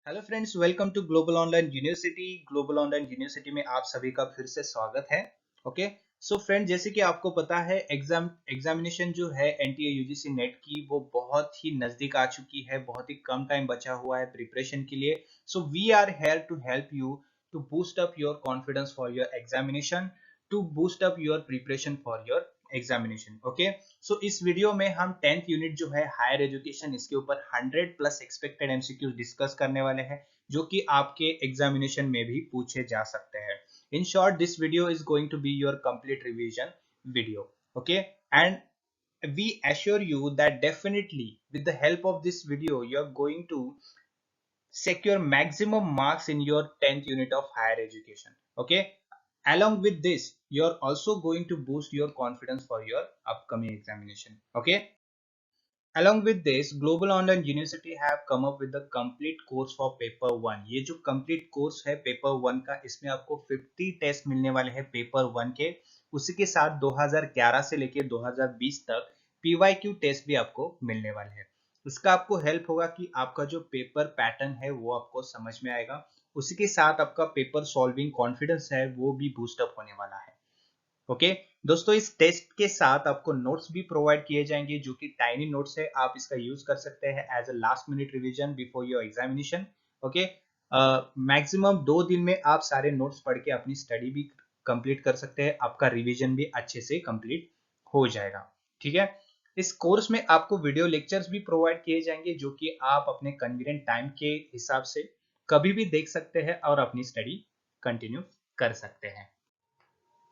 Hello friends, welcome to global online university. Global online university में आप सभी का फिर से स्वागत है। ओके, सो फ्रेंड, जैसे कि आपको पता है एग्जामिनेशन जो है एनटीए यूजीसी नेट की वो बहुत ही नजदीक आ चुकी है। बहुत ही कम टाइम बचा हुआ है प्रिपरेशन के लिए। So we are here to help you to boost up your confidence for your examination, to boost up your preparation for your examination. Okay, so इस वीडियो में हम 10th यूनिट जो है हायर एजुकेशन, इसके ऊपर 100 plus expected MCQs discuss करने वाले हैं जो कि आपके एग्जामिनेशन में भी पूछे जा सकते हैं। In short, this video is going to be your complete revision video. Okay, and we assure you that definitely with the help of this video you're going to secure maximum marks in your 10th unit of higher education. Okay, along with this you're also going to boost your confidence for your upcoming examination. Okay, along with this global online university have come up with the complete course for paper 1। ये जो complete course है paper 1 का, इसमें आपको 50 test मिलने वाले हैं paper 1 के। उसी के साथ 2011 से लेकर 2020 तक पीवाईक्यू टेस्ट भी आपको मिलने वाले हैं। इसका आपको हेल्प होगा कि आपका जो पेपर पैटर्न है वो आपको समझ में आएगा। उसी के साथ आपका पेपर सॉल्विंग कॉन्फिडेंस है वो भी बूस्ट अप होने वाला है। ओके दोस्तों, इस टेस्ट के साथ आपको नोट्स भी प्रोवाइड किए जाएंगे जो कि टाइनी नोट्स है। आप इसका यूज कर सकते हैं as a last minute revision before your examination. Okay, maximum 2 दिन में आप सारे नोट्स पढ़ के अपनी स्टडी भी कंप्लीट कर सकते हैं। आपका रिवीजन भी अच्छे से कंप्लीट हो जाएगा। ठीक है, इस कोर्स में आपको वीडियो लेक्चर्स भी प्रोवाइड किए जाएंगे जो कि आप अपने कन्वीनियंट टाइम के हिसाब से कभी भी देख सकते हैं और अपनी स्टडी कंटिन्यू कर सकते हैं।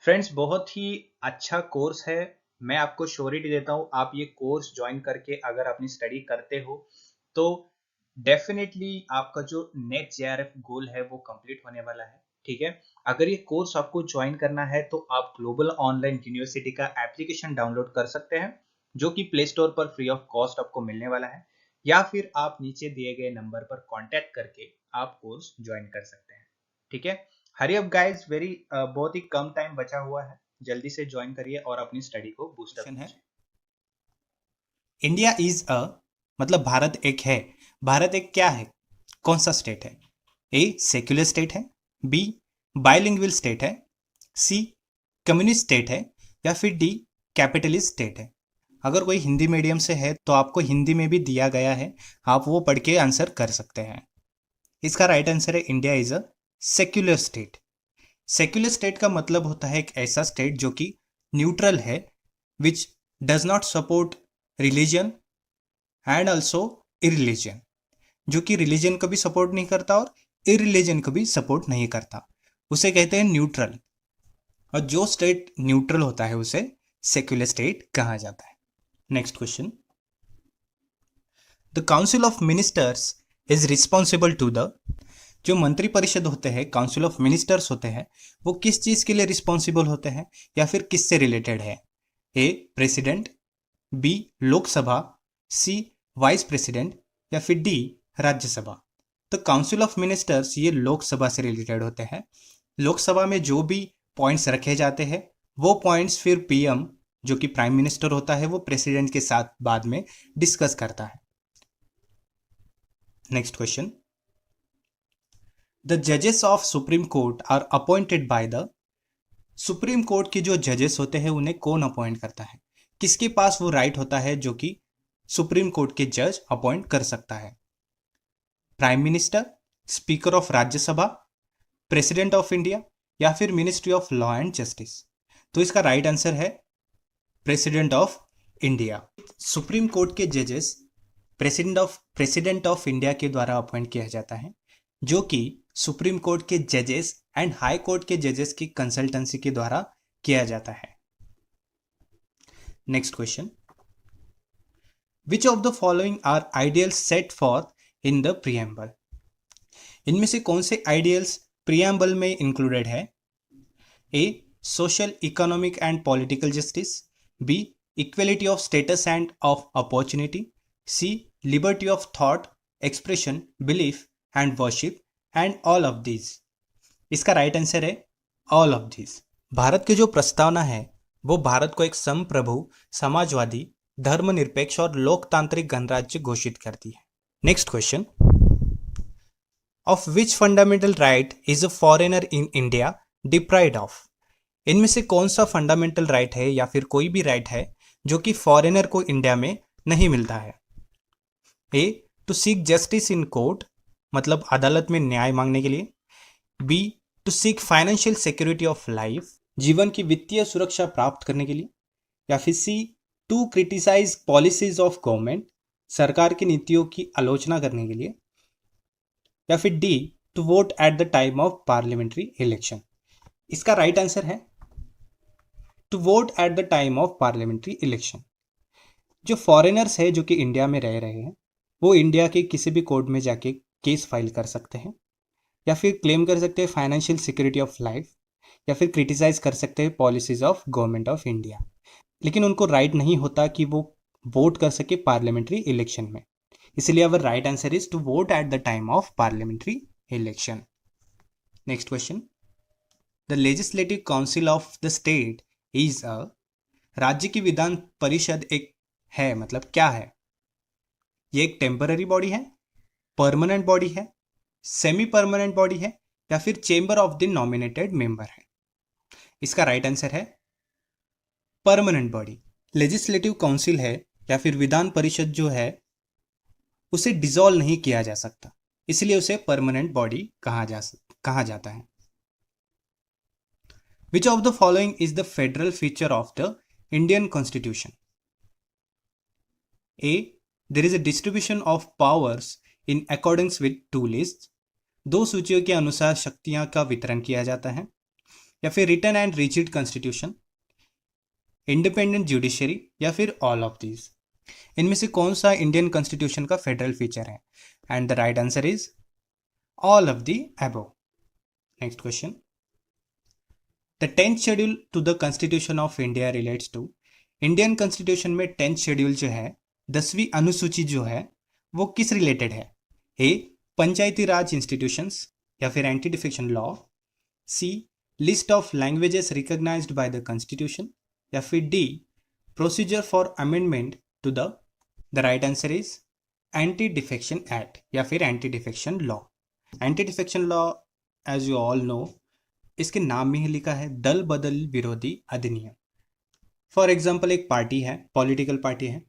फ्रेंड्स, बहुत ही अच्छा कोर्स है। मैं आपको श्योरिटी देता हूँ, आप ये कोर्स ज्वाइन करके अगर अपनी स्टडी करते हो तो डेफिनेटली आपका जो नेट जेआरएफ गोल है वो कंप्लीट होने वाला है। ठीक है, अगर ये कोर्स आपको ज्वाइन करना है तो आप ग्लोबल ऑनलाइन यूनिवर्सिटी का एप्लीकेशन डाउनलोड कर सकते हैं जो कि प्ले स्टोर पर फ्री ऑफ कॉस्ट आपको मिलने वाला है, या फिर आप नीचे दिए गए नंबर पर कॉन्टेक्ट करके आप कोर्स ज्वाइन कर सकते हैं। ठीक है, हरी अप गाइस, बहुत ही कम टाइम बचा हुआ है, जल्दी से ज्वाइन करिए और अपनी स्टडी को बूस्ट अप कीजिए। इंडिया इज अ मतलब भारत एक है। भारत एक क्या है? कौन सा स्टेट है? ए सेक्युलर स्टेट है, बी बाइलिंगुअल स्टेट है, सी कम्युनिस्ट स्टेट है, या फिर डी कैपिटलिस्ट स्टेट है। अगर कोई हिंदी मीडियम से है तो आपको हिंदी में भी दिया गया है, आप वो पढ़ के आंसर कर सकते हैं। इसका राइट आंसर है India is a secular state. Secular state का मतलब होता है एक ऐसा स्टेट जो कि न्यूट्रल है, which does not support religion and also irreligion, जो कि रिलीजन को भी सपोर्ट नहीं करता और इरिलीजन को भी सपोर्ट नहीं करता, उसे कहते हैं न्यूट्रल। और जो स्टेट न्यूट्रल होता है उसे सेक्युलर स्टेट कहा जाता है। Next question, the council of ministers is responsible to the, जो मंत्री परिषद होते हैं, काउंसिल ऑफ मिनिस्टर्स होते हैं, वो किस चीज के लिए रिस्पॉन्सिबल होते हैं या फिर किससे रिलेटेड है? ए प्रेसिडेंट, बी लोकसभा, सी वाइस प्रेसिडेंट, या फिर डी राज्यसभा। तो काउंसिल ऑफ मिनिस्टर्स ये लोकसभा से रिलेटेड होते हैं। लोकसभा में जो भी पॉइंट्स रखे जाते हैं वो पॉइंट्स फिर पीएम, जो कि प्राइम मिनिस्टर होता है, वो प्रेसिडेंट के साथ बाद में डिस्कस करता है। नेक्स्ट क्वेश्चन, द जजेस of supreme court are appointed by the, supreme court के जो जजेस होते हैं उन्हें कौन अपॉइंट करता है? किसके पास वो राइट होता है जो कि सुप्रीम कोर्ट के जज अपॉइंट कर सकता है? Prime minister, speaker of Rajya Sabha, president of India, या फिर ministry of law and justice? तो इसका राइट आंसर है president of India. Supreme court के जजेस प्रेसिडेंट ऑफ इंडिया के द्वारा अपॉइंट किया जाता है, जो कि सुप्रीम कोर्ट के जजेस एंड हाई कोर्ट के जजेस की कंसल्टेंसी के द्वारा किया जाता है। Next question, which of the following are ideals set for in the preamble? इनमें से कौन से आइडियल्स प्रीएम्बल में इंक्लूडेड है? A social, economic and political justice, B equality of status and of opportunity, C liberty of thought, expression, belief and worship, and all of these. इसका right answer है all of these. Bharat की जो प्रस्तावना है वो भारत को एक संप्रभु, समाजवादी, धर्मनिरपेक्ष और लोकतांत्रिक गणराज्य घोषित करती है। Next question, of which fundamental right is a foreigner in India deprived of? इनमें से कौन सा फंडामेंटल राइट है या फिर कोई भी राइट है जो कि फॉरेनर को इंडिया में नहीं मिलता है? A, to seek justice in court, मतलब अदालत में न्याय मांगने के लिए। B, to seek financial security of life, जीवन की वित्तीय सुरक्षा प्राप्त करने के लिए। या फिर C, to criticise policies of government, सरकार की नीतियों की आलोचना करने के लिए। या फिर D, to vote at the time of parliamentary election. इसका राइट आंसर है to vote at the time of parliamentary election. जो फॉरेनर्स है जो कि इंडिया में रह रहे हैं, वो इंडिया के किसी भी कोर्ट में जाके केस फाइल कर सकते हैं, या फिर क्लेम कर सकते हैं फाइनेंशियल सिक्योरिटी ऑफ लाइफ, या फिर क्रिटिसाइज कर सकते हैं policies of government of India. लेकिन उनको राइट नहीं होता कि वो वोट कर सके पार्लियामेंट्री इलेक्शन में। इसलिए our right answer is to vote at the time of parliamentary election. Next question, the legislative council of the state is a, राज्य की विधान परिषद एक है, मतलब क्या है? ये एक टेम्पररी बॉडी है, परमानेंट बॉडी है, सेमी परमानेंट बॉडी है, या फिर chamber of the nominated member है? इसका राइट आंसर है परमानेंट बॉडी। लेजिस्लेटिव काउंसिल है या फिर विधान परिषद जो है, उसे डिसॉल्व नहीं किया जा सकता, इसलिए उसे परमानेंट बॉडी कहा जाता है। Which of the following is the federal feature of the Indian constitution? A, there is a distribution of powers in accordings with two list, दो सूचियों के अनुसार शक्तियां का वितरण किया जाता है। या फिर written and rigid constitution, independent judiciary, या फिर ऑल ऑफ दीज। इनमें से कौन सा इंडियन कॉन्स्टिट्यूशन का फेडरल फीचर है? And the right answer is all of the above. Next question, the 10th schedule to the constitution of India relates to, Indian constitution में 10th schedule जो है, 10वीं अनुसूची जो है, वो किस रिलेटेड है? ए, पंचायती राज इंस्टीट्यूशंस, या फिर anti defection law. C, list of languages recognised by the constitution. या फिर D, procedure for amendment to the right answer is anti defection act, या फिर anti defection law. Anti defection law, as you all know, इसके नाम में ही लिखा है दल बदल विरोधी अधिनियम। फॉर एग्जाम्पल, एक पार्टी है, पॉलिटिकल पार्टी है,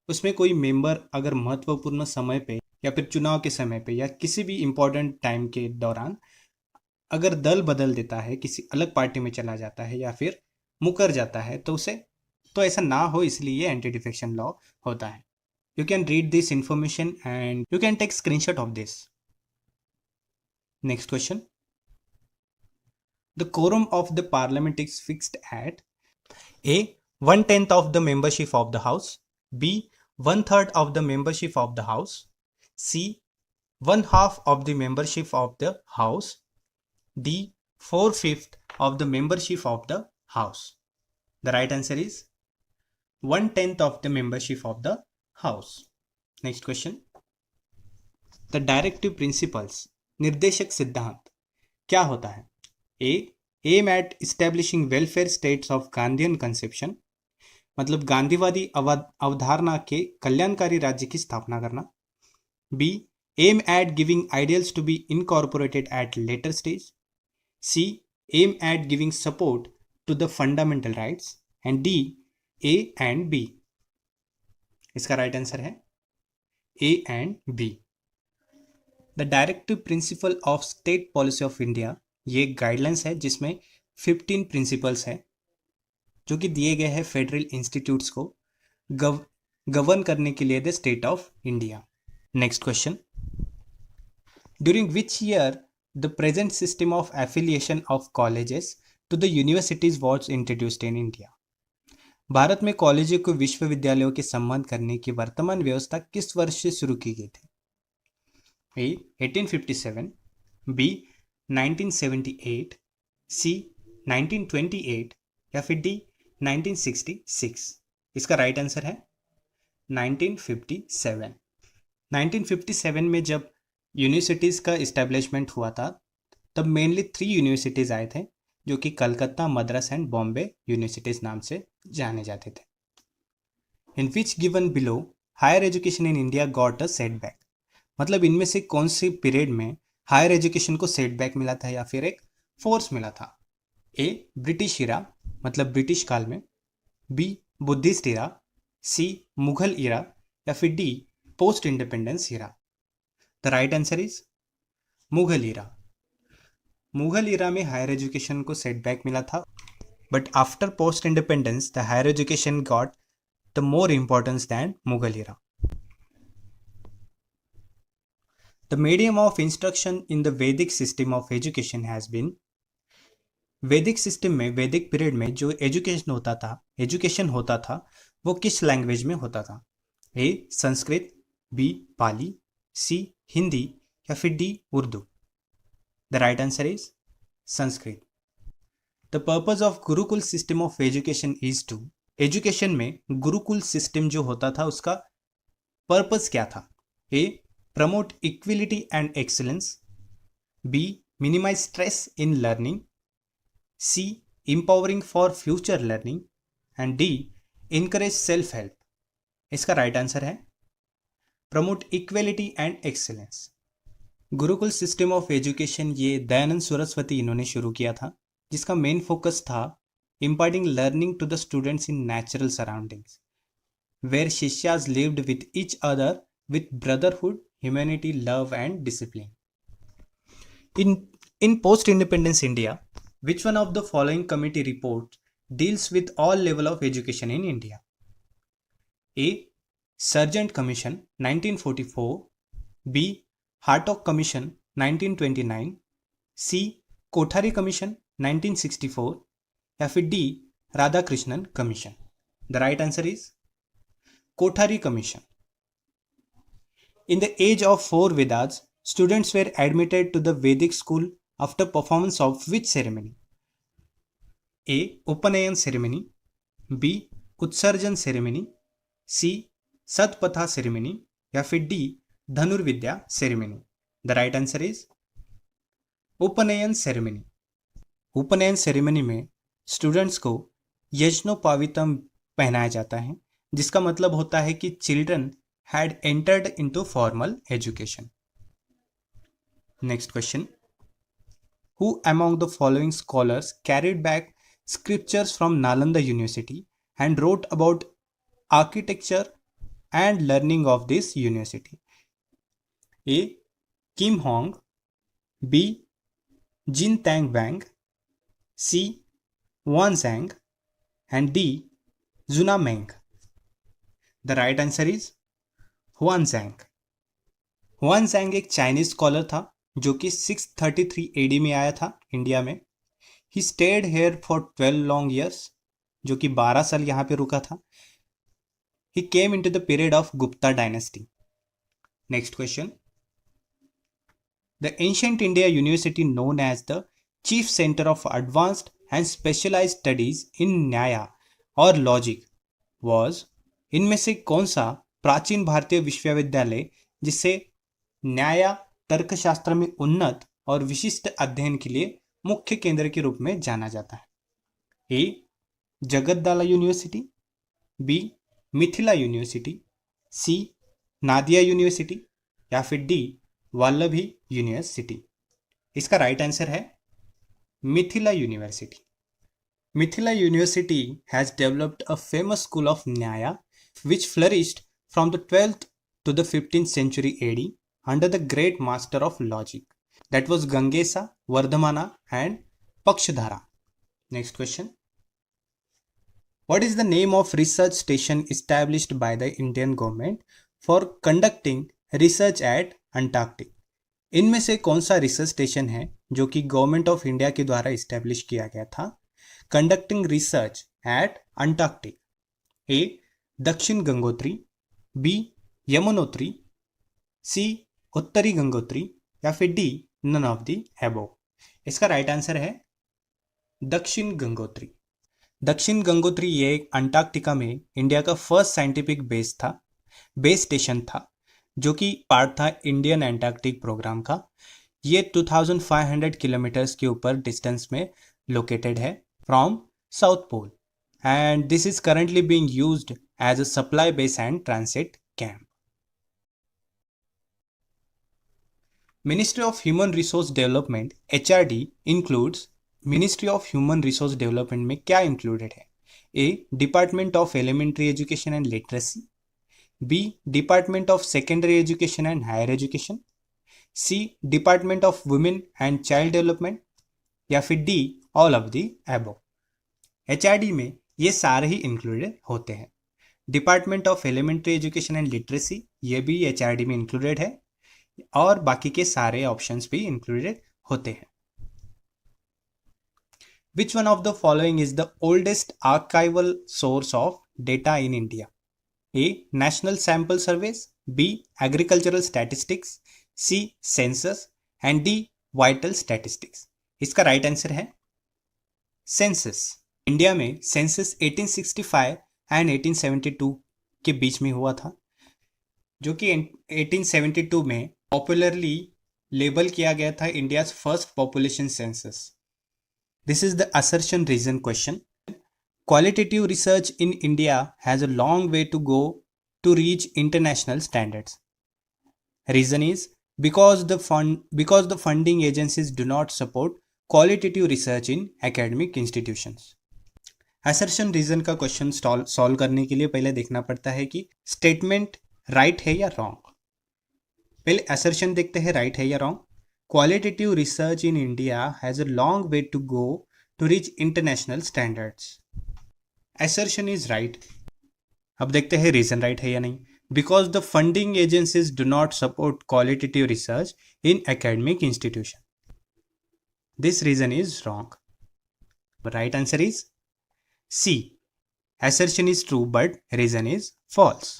उसमें कोई मेंबर अगर महत्वपूर्ण समय पे या फिर चुनाव के समय पे या किसी भी इंपॉर्टेंट टाइम के दौरान अगर दल बदल देता है, किसी अलग पार्टी में चला जाता है या फिर मुकर जाता है, तो ऐसा ना हो, इसलिए ये एंटी डिफेक्शन लॉ होता है। You can read this information and you can take screenshot of this. Next question, the quorum of the parliament is fixed at A, 1/10 of the membership of the house, B, 1/3 of the membership of the house, C, 1/2 of the membership of the house, D, 4/5 of the membership of the house. The right answer is 1/10 of the membership of the house. Next question, the directive principles, निर्देशक सिद्धांत क्या होता है? A, aim at establishing welfare states of Gandhian conception, मतलब गांधीवादी अवधारणा के कल्याणकारी राज्य की स्थापना करना। B, aim at giving ideals to be incorporated at later stage. C, aim at giving support to the fundamental rights. And D, A and B. इसका राइट आंसर है A and B. The directive principle of state policy of India, ये एक guidelines है जिसमें 15 principles है जो कि दिए गए हैं फेडरल इंस्टीट्यूट्स को गवर्न करने के लिए the state of India. Next question, during which year the present system of affiliation of colleges to the universities was introduced in India? Bharat में कॉलेजों को विश्वविद्यालयों के संबंध करने की वर्तमान व्यवस्था किस वर्ष से शुरू की गई थी? ए, 1857, बी, 1978, सी, 1928, या फिर डी, 1966। इसका राइट आंसर है 1957। 1957 में जब यूनिवर्सिटीज़ का इस्टेब्लिशमेंट हुआ था, तब मेनली 3 यूनिवर्सिटीज़ आए थे जो कि कलकत्ता, मद्रास एंड बॉम्बे यूनिवर्सिटीज़ नाम से जाने जाते थे। In which given below higher education in India got a setback, मतलब इनमें से कौन सी पीरियड में हायर एजुकेशन को सेटबैक मिला था या फिर एक फोर्स मिला था? ए ब्रिटिश इरा मतलब ब्रिटिश काल में, B Buddhist era, C Mughal era या फिर D post independence era? The right answer is Mughal era. Mughal era में हायर एजुकेशन को सेटबैक मिला था, but after post independence the higher education got the more importance than Mughal era. The medium of instruction in the Vedic system of education has been, वैदिक system में, वैदिक period में जो education होता था वो किस लैंग्वेज में होता था? A Sanskrit, B Pali, C Hindi या फिर D Urdu? The right answer is Sanskrit. The purpose of gurukul system of education is to, education में गुरुकुल सिस्टम जो होता था उसका पर्पज क्या था? A promote equality and excellence, B minimise stress in learning, C empowering for future learning and D encourage self help? इसका right answer है promote equality and excellence. Gurukul system of education ये दयानंद सरस्वती इन्होंने शुरू किया था, जिसका मेन फोकस था imparting learning to the students in natural surroundings where शिष्यास lived with each other with brotherhood, humanity, love and discipline. In post-independence India, which one of the following committee reports deals with all level of education in India? A. Sargent Commission 1944, B. Hartog Commission 1929, C. Kothari Commission 1964 या फिर D Radhakrishnan commission? The right answer is Kothari commission. In the age of 4 Vedas, students were admitted to the Vedic school after performance of which ceremony? A. Upanayan ceremony, B. Utsarjan ceremony, C. Satpatha ceremony या फिर D. धनुर्विद्या ceremony? The right answer is उपनयन ceremony. उपनयन ceremony में students को यज्ञोपवीतम पहनाया जाता है, जिसका मतलब होता है कि children had entered into formal education. Next question. Who among the following scholars carried back scriptures from Nalanda University and wrote about architecture and learning of this university? A. Kim Hong, B. Jin Tang Wang, C. Wan Zhang and D. Zuna Meng? The right answer is हुआनज़ैंग। हुआनज़ैंग एक Chinese scholar था जो कि 633 AD में आया था India में। He stayed here for 12 long years, जो कि 12 साल यहाँ पे रुका था। He came into the period of Gupta dynasty. Next question. The ancient India university known as the chief centre of advanced and specialised studies in Nyaya और logic was, इनमें से कौन सा प्राचीन भारतीय विश्वविद्यालय जिसे न्याय तर्कशास्त्र में उन्नत और विशिष्ट अध्ययन के लिए मुख्य केंद्र के रूप में जाना जाता है? ए. जगतदाला यूनिवर्सिटी, बी. मिथिला यूनिवर्सिटी, सी. नादिया यूनिवर्सिटी या फिर डी. वल्लभी यूनिवर्सिटी? इसका राइट आंसर है Mithila university. Mithila university has developed a famous school of न्याय which flourished from the 12th to the 15th century AD under the great master of logic, that was Gangesa, Vardhamana and Pakshadhara. Next question. What is the name of research station established by the Indian government for conducting research at Antarctic? इनमें से कौन सा research station है जो कि government of India के द्वारा establish किया गया था conducting research at Antarctic? A. Dakshin Gangotri, B. Yamunotri, C. Uttari Gangotri या फिर D. None of the above? इसका राइट आंसर है दक्षिण गंगोत्री। दक्षिण गंगोत्री ये अंटार्कटिका में इंडिया का फर्स्ट साइंटिफिक बेस स्टेशन था, जो कि पार्ट था इंडियन एंटार्कटिक प्रोग्राम का। ये 2500 किलोमीटर्स के ऊपर डिस्टेंस में लोकेटेड है from south pole, and this is currently being used as a supply base and transit camp. Ministry of human resource development HRD includes, ministry of human resource development में क्या included है? A, department of elementary education and literacy, B, department of secondary education and higher education, C, department of women and child development, या फिर D, all of the एबो। HRD में ये सारे ही included होते हैं। Department of elementary education and literacy ये भी HRD में इंक्लूडेड है, और बाकी के सारे ऑप्शंस भी इंक्लूडेड होते हैं। Which one of the following is the oldest archival source of data in India? A, National Sample Surveys, B, Agricultural Statistics, C, Census, and D, Vital Statistics. इसका राइट आंसर है census. India में census 1865 and 1872 के बीच में हुआ था, जो कि 1872 में पॉपुलरली लेबल किया गया था India's first population census. This is the assertion reason question. Qualitative research in India has a long way to go to reach international standards. Reason is because the funding agencies do not support qualitative research in academic institutions. Assertion reason का question solve करने के लिए पहले देखना पड़ता है कि statement right है या रॉन्ग। पहले assertion देखते हैं, राइट है या wrong. Qualitative research in India has a long way to go to reach international standards. Assertion is right. अब देखते हैं रीजन राइट है या नहीं। Because the funding agencies do not support qualitative research in academic institution. This reason is wrong. The right answer is C. Assertion is true but reason is false.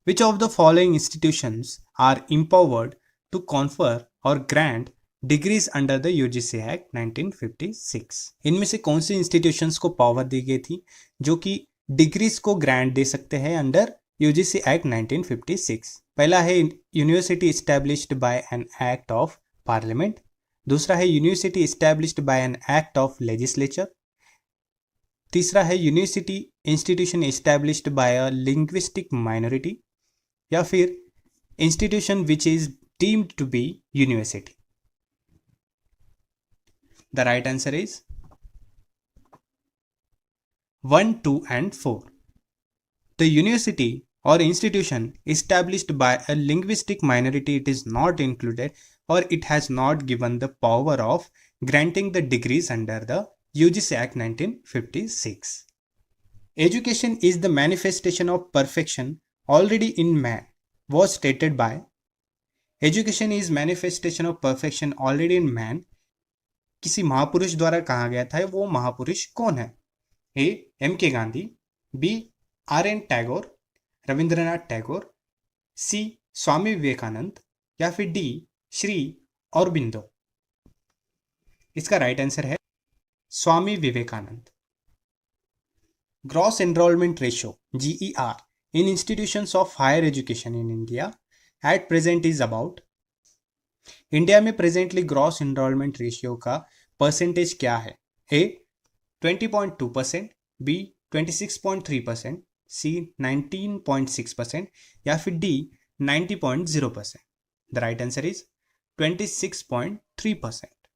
Which of the following institutions are empowered to confer or grant degrees under the UGC act 1956? इनमें से कौन सी institutions को power दी गई थी जो कि degrees को grant दे सकते हैं अंडर UGC एक्ट 1956? पहला है university established bye an act of parliament, दूसरा है university established bye an act of legislature, तीसरा है यूनिवर्सिटी इंस्टीट्यूशन इस्टेब्लिश्ड बाय अ लिंग्विस्टिक माइनॉरिटी, या फिर institution which is deemed to be university. The right answer is 1, 2 and 4. The university or institution established by a linguistic minority, it is not included or it has not given the power of granting the degrees under the UGC Act 1956. Education is the manifestation of perfection already in man was stated by education is manifestation of perfection already in man किसी महापुरुष द्वारा कहा गया था। वो महापुरुष कौन है? A, MK Gandhi, B, RN Tagore, Rabindranath Tagore, C, Swami Vivekanand, या फिर डी, श्री औरबिंदो। इसका राइट आंसर है Swami Vivekanand. Gross enrolment ratio GER in institutions of higher education in India at present is about. India में प्रेजेंटली ग्रॉस एनरोलमेंट रेशियो का परसेंटेज क्या है? ए, 20.2%, बी, 26.3%, सी, 19.6%, या फिर D, 90.0%। The right answer is 26.3%.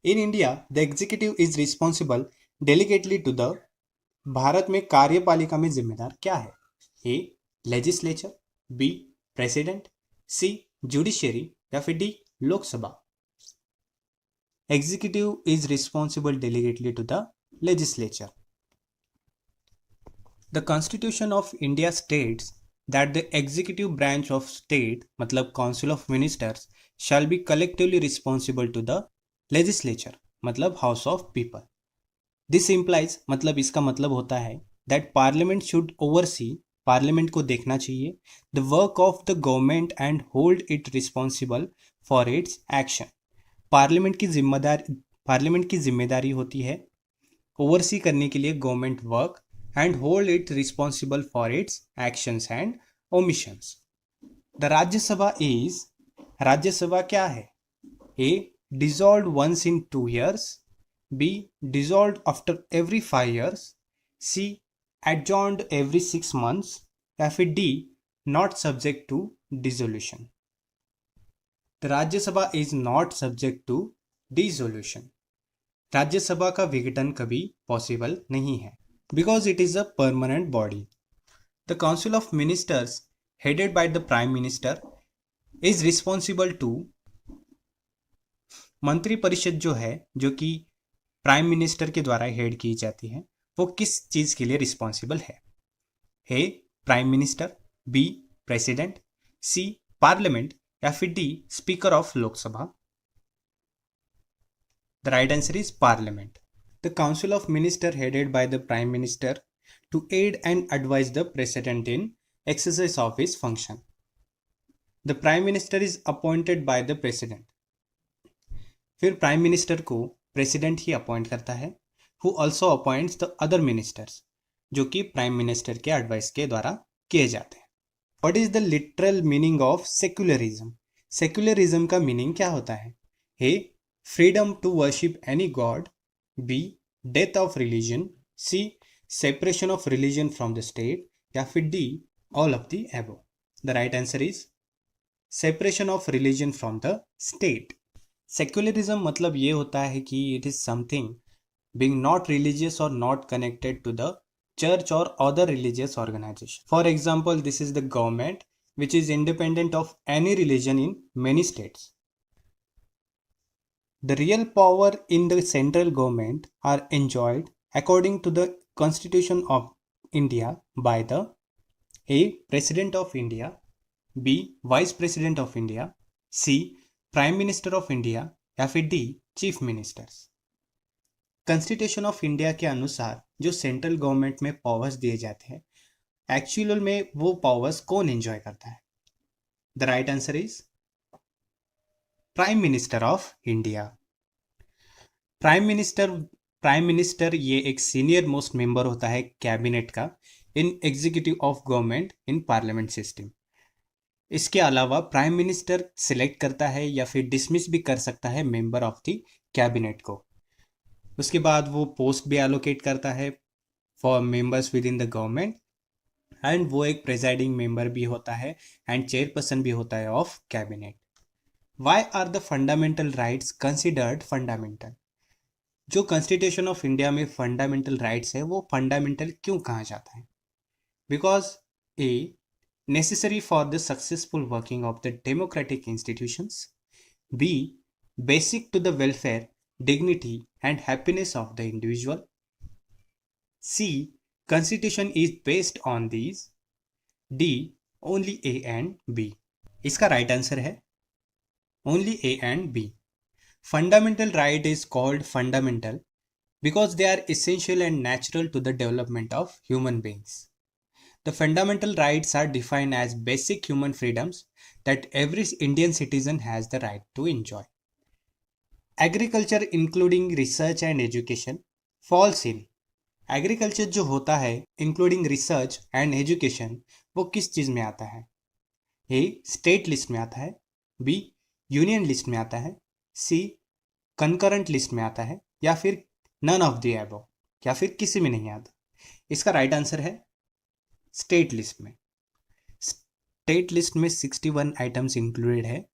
In India the executive is responsible delegately to the. Bharat में कार्यपालिका में जिम्मेदार क्या है? A, legislature, B, president, C, judiciary, या फिर D, Lok Sabha. Executive is responsible delegately to the legislature. The constitution of India states that the executive branch of state मतलब council of ministers shall be collectively responsible to the legislature मतलब house of people. This implies मतलब इसका मतलब होता है that parliament should oversee, parliament को देखना चाहिए, the work of the government and hold it responsible for its action. Parliament की जिम्मेदारी होती है ओवरसी करने के लिए government work and hold it responsible for its actions and omissions. The Rajya Sabha क्या है? A, dissolve once in 2 years, B, dissolve after every 5 years, C, adjourned every 6 months, या फिर D, not subject to dissolution. The Rajya Sabha is not subject to dissolution. Rajya Sabha का विघटन कभी possible नहीं है, because it is a permanent body. The council of ministers headed by the prime minister is responsible to. मंत्रिपरिषद जो है, जो कि प्राइम मिनिस्टर के द्वारा हेड की जाती है, वो किस चीज के लिए रिस्पॉन्सिबल है? A prime minister, B president, C parliament, या फिर D speaker of Lok Sabha? The right answer is parliament. The council of minister headed by the prime minister to aid and advise the president in exercise of his function. The prime minister is appointed by the president. फिर prime minister को president ही appoint करता है, who also appoints the other ministers, जो कि prime minister के advice के द्वारा किए जाते हैं। What is the literal meaning of secularism? Secularism का मीनिंग क्या होता है? A freedom to worship any god, B death of religion, C separation of religion from the state, या फिर D all of the above? The right answer is separation of religion from the state. Secularism मतलब ये होता है कि it is something being not religious और not connected to the church or other religious organization. For example, this is the government which is independent of any religion in many states. The real power in the central government are enjoyed according to the Constitution of India by the A. President of India, B. Vice President of India, C. Prime Minister of India, या फिर D. Chief Ministers. Constitution of India के अनुसार जो central government में powers दिए जाते हैं, actual में वो पावर्स कौन एंजॉय करता है? The right answer is prime minister of India. Prime minister ये एक सीनियर मोस्ट मेंबर होता है कैबिनेट का in executive of government in parliament system. इसके अलावा प्राइम मिनिस्टर सिलेक्ट करता है या फिर डिसमिस भी कर सकता है मेंबर ऑफ द कैबिनेट को। उसके बाद वो पोस्ट भी एलोकेट करता है for members with in the government, and वो एक प्रेजाइडिंग मेंबर भी होता है एंड चेयरपर्सन भी होता है of cabinet. Why are the fundamental rights considered fundamental? जो कॉन्स्टिट्यूशन ऑफ इंडिया में फंडामेंटल राइट्स है, वो फंडामेंटल क्यों कहा जाता है? Because A necessary for the successful working of the democratic institutions, B basic to the welfare, dignity and happiness of the individual, C constitution is based on these, D only A and B? इसका right answer है only A and B. Fundamental right is called fundamental because they are essential and natural to the development of human beings. The fundamental rights are defined as basic human freedoms that every Indian citizen has the right to enjoy. Agriculture including research and education falls in. Agriculture जो होता है including research and education, वो किस चीज़ में आता है? ए state list में आता है, बी यूनियन लिस्ट में आता है, सी कंकरेंट लिस्ट में आता है, या फिर नन ऑफ द अबव, या फिर किसी में नहीं आता? इसका राइट आंसर है स्टेट लिस्ट में। स्टेट लिस्ट में 61 आइटम्स इंक्लूडेड है,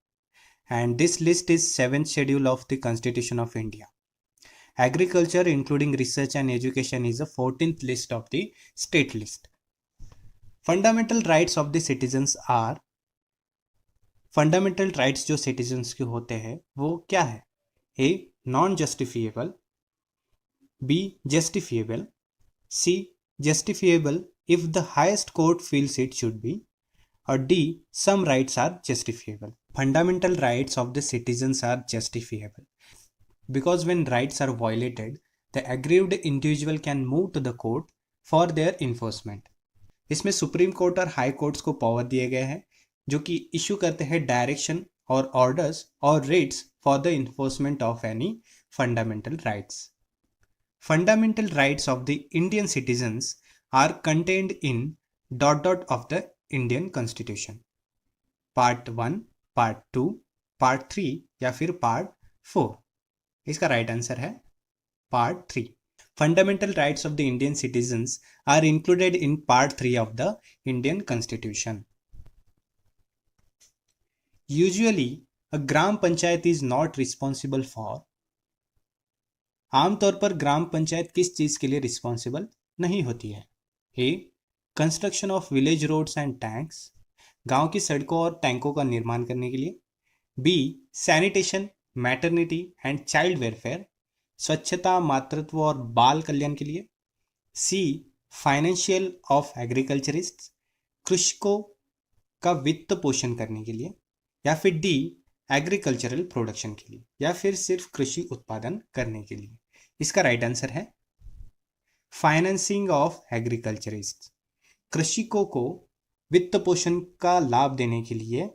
and this list is 7th schedule of the Constitution of India. Agriculture including research and education is the 14th list of the state list. Fundamental rights of the citizens are, fundamental rights जो citizens के होते हैं वो क्या है? A non justifiable, B justifiable, C justifiable if the highest court feels it should be, or D some rights are justifiable. Fundamental rights of the citizens are justifiable because when rights are violated, the aggrieved individual can move to the court for their enforcement. इसमें supreme court और high courts को power दिए गए हैं जो कि issue करते हैं डायरेक्शन और ऑर्डर्स और rates for the enforcement of any fundamental rights. Fundamental rights of the Indian citizens are contained in ... of the Indian Constitution. Part 1, Part 2, Part 3 या फिर Part 4. इसका राइट आंसर है Part 3. Fundamental rights of the Indian citizens are included in Part 3 of the Indian Constitution. Usually, a gram panchayat is not responsible for. आमतौर पर ग्राम पंचायत किस चीज के लिए रिस्पॉन्सिबल नहीं होती है? A construction of village roads and tanks, गांव की सड़कों और टैंकों का निर्माण करने के लिए। B sanitation, maternity and child welfare, स्वच्छता, मातृत्व और बाल कल्याण के लिए। सी फाइनेंशियल ऑफ एग्रीकल्चरिस्ट, कृषकों का वित्त पोषण करने के लिए। या फिर डी एग्रीकल्चरल प्रोडक्शन के लिए, या फिर सिर्फ कृषि उत्पादन करने के लिए। इसका राइट आंसर है फाइनेंसिंग ऑफ एग्रीकल्चरिस्ट, कृषकों को वित्त पोषण का लाभ देने के लिए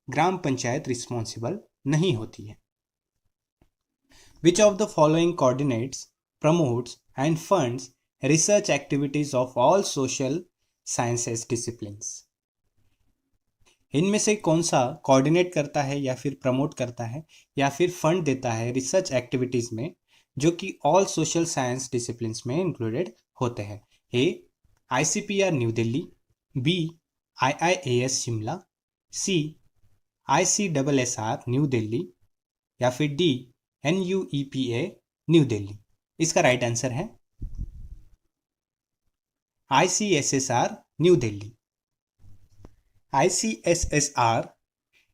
ग्राम पंचायत रिस्पॉन्सिबल नहीं होती है। Which of the following coordinates, promotes and funds research activities of all social sciences disciplines? इनमें से कौन सा कोऑर्डिनेट करता है या फिर प्रमोट करता है या फिर फंड देता है रिसर्च एक्टिविटीज में जो कि ऑल सोशल साइंस डिसिप्लिन्स में इंक्लूडेड होते हैं? A ICPR new Delhi, B IIAS Shimla, C ICSSR new Delhi, या फिर डी NUEPA न्यू दिल्ली। इसका राइट आंसर है ICSSR new Delhi. ICSSR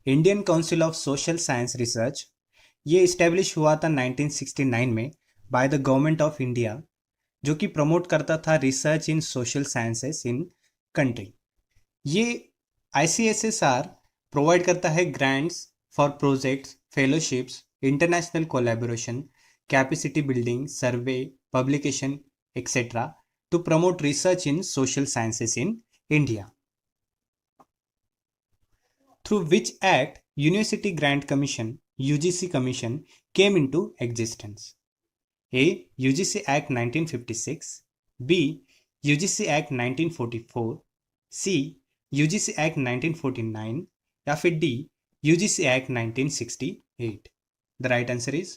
Indian council of social science research, ये इस्टेब्लिश हुआ था 1969 में by the government of India, जो कि प्रमोट करता था research in social sciences in country. ये ICSSR प्रोवाइड करता है grants for projects, fellowships, international collaboration, capacity building, survey, publication etcetera to promote research in social sciences in India. Through which act University Grant Commission UGC Commission came into existence? A. UGC Act 1956, B. UGC Act 1944, C. UGC Act 1949, या फिर D. UGC Act 1968. The right answer is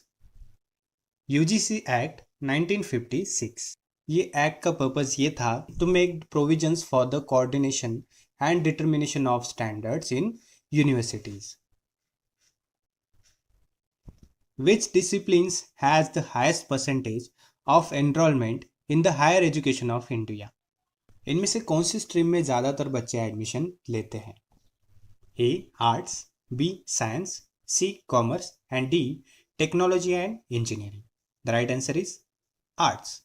UGC Act 1956. ये act का purpose ये था to make provisions for the coordination and determination of standards in universities. Which disciplines has the highest percentage of enrollment in the higher education of India? इनमें से कौन सी stream में ज़्यादातर बच्चे एडमिशन लेते हैं? A. Arts, B. Science, C. Commerce and D. Technology and Engineering. The right answer is Arts.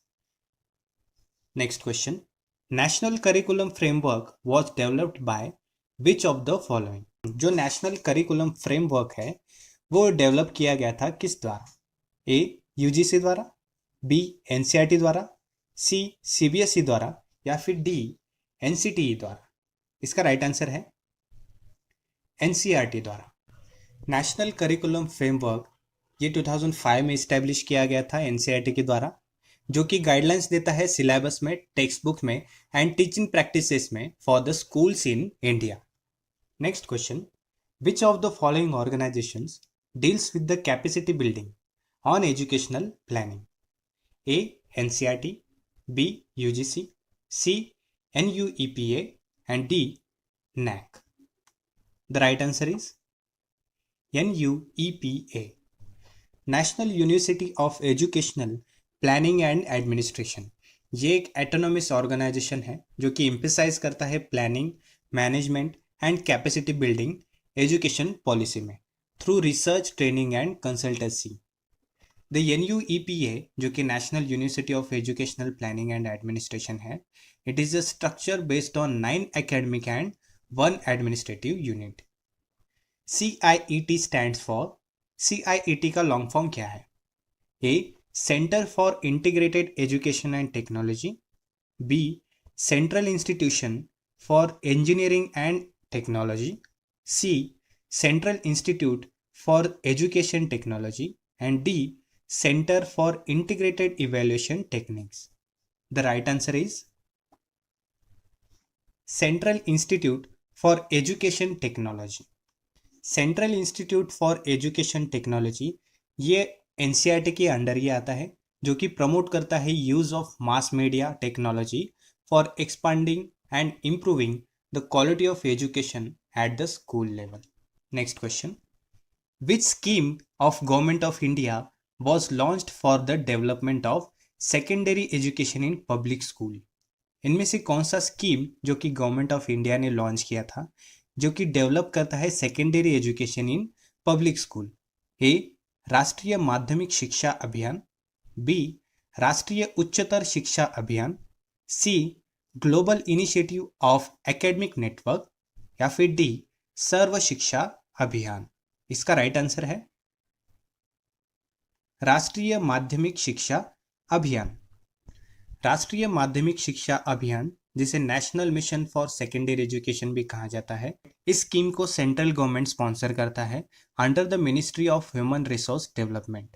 Next question. National Curriculum Framework was developed by which of the following? जो national curriculum framework है वो develop किया गया था किस द्वारा? ए UGC द्वारा, B NCERT द्वारा, सी CBSE द्वारा, या फिर डी NCTE द्वारा। इसका राइट आंसर है NCERT द्वारा। नेशनल करिकुलम फ्रेमवर्क ये 2005 में इस्टेब्लिश किया गया था NCERT के द्वारा, जो कि गाइडलाइंस देता है सिलेबस में, टेक्स्ट बुक में एंड टीचिंग प्रैक्टिसेस में for the schools in India. Next question. Which of the following organizations deals with the capacity building on educational planning? A. NCERT, B. UGC, C. NUEPA and D. NAC. The right answer is NUEPA. National University of Educational Planning and Administration. ये एक autonomous organisation है जो कि emphasise करता है planning, management and capacity building education policy में through research, training and consultancy. The NUEPA जो कि national university of educational planning and administration है, it is a structure based on 9 academic and 1 administrative unit. CIET stands for, CIET का long form क्या है? A centre for integrated education and technology, B central institution for engineering and Technology, C. Central Institute for Education Technology and D. Center for Integrated Evaluation Techniques. The right answer is Central Institute for Education Technology. Central Institute for Education Technology ये NCERT के under ही आता है, जो कि promote करता है use of mass media technology for expanding and improving the quality of education at the school level. Next question. Which scheme of Government of India was launched for the development of secondary education in public school? इनमें से कौन सा scheme जो कि government of India ने launch किया था जो कि डेवलप करता है secondary education in public school? A, Rashtriya Madhyamik Shiksha Abhiyan, B, Rashtriya Uchchatar Shiksha Abhiyan, C, global initiative of academic network, या फिर डी, सर्व शिक्षा अभियान? इसका राइट आंसर है राष्ट्रीय माध्यमिक शिक्षा अभियान। राष्ट्रीय माध्यमिक शिक्षा अभियान, जिसे national mission for secondary education भी कहा जाता है, इस स्कीम को सेंट्रल गवर्नमेंट स्पॉन्सर करता है under the ministry of human resource development.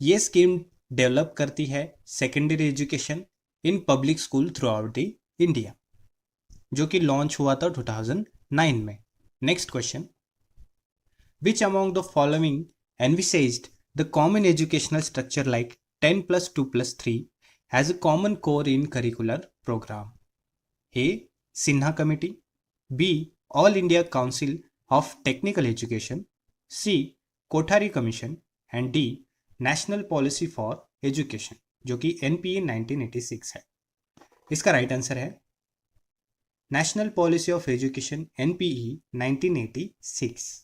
ये स्कीम डेवलप करती है secondary education in public school through out the India, जो कि लॉन्च हुआ था 2009 में। Next question, which among the following envisaged the common educational structure like 10+2+3 as a common core in curricular program? A, Sinha Committee, B, All India Council of Technical Education, C, Kothari Commission, and D, National Policy for Education, जो कि NPE 1986 है। इसका right answer है national policy of education NPE 1986।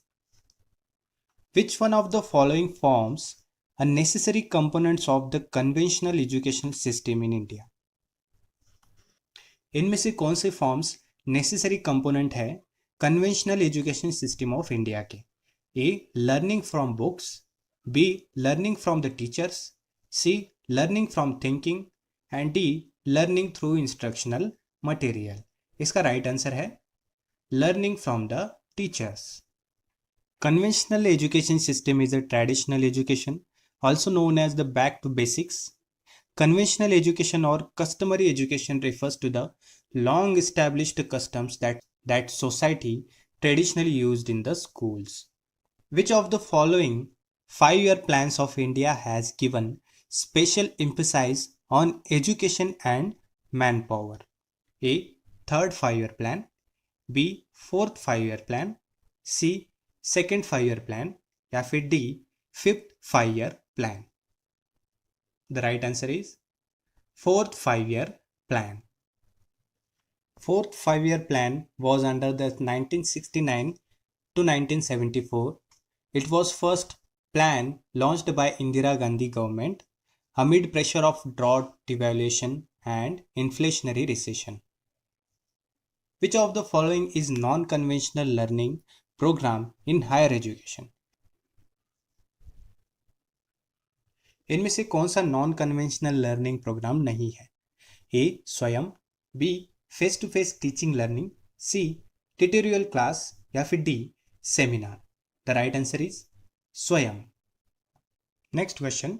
Which one of the following forms are necessary components of the conventional education system in India? इनमें से कौन से forms necessary component है conventional education system of India के? A, learning from books, B, learning from the teachers, C, learning from thinking, and D, learning through instructional material. इसका right answer है learning from the teachers. Conventional education system is a traditional education, also known as the back to basics. Conventional education or customary education refers to the long established customs that society traditionally used in the schools. Which of the following 5-year plans of India has given special emphasis on education and manpower? A, third 5-year plan, B, fourth 5-year plan, C, second 5-year plan, या फिर D, fifth 5-year plan? The right answer is fourth 5-year plan. Fourth 5-year plan was under the 1969 to 1974. It was first plan launched by Indira Gandhi government amid pressure of drought, devaluation and inflationary recession. Which of the following is non-conventional learning programme in higher education? इनमें से कौन सा non conventional learning programme नहीं है? A, Swayam, B, face to face teaching learning, C, tutorial class, या फिर D, seminar? The right answer is Swayam. Next question,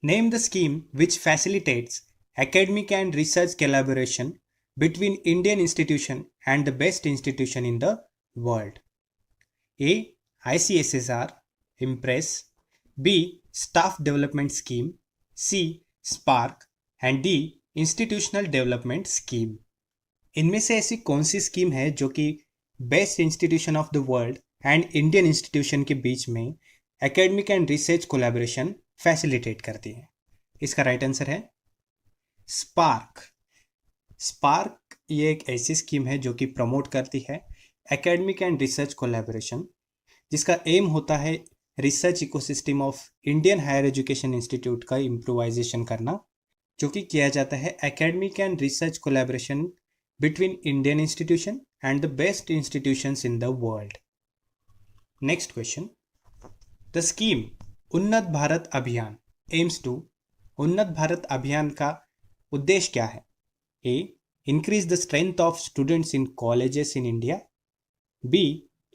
name the scheme which facilitates academic and research collaboration between Indian institution and the best institution in the world. A, ICSSR, Impress, B, Staff Development Scheme, C, Spark, and D, Institutional Development Scheme. इनमें से ऐसी कौन सी scheme है जो कि best institution of the world and Indian institution के बीच में academic and research collaboration facilitate करती है? इसका राइट आंसर है स्पार्क। स्पार्क ये एक ऐसी स्कीम है जो कि प्रमोट करती है एकेडमिक एंड रिसर्च कोलैबोरेशन, जिसका एम होता है research ecosystem of Indian higher education institute का इम्प्रोवाइजेशन करना, जो कि किया जाता है academic and research collaboration between Indian institution and the best institutions in the world. Next question, the scheme Unnat Bharat अभियान एम्स टू, उन्नत भारत अभियान का उद्देश्य क्या है? A, increase the strength of students in colleges in India. B,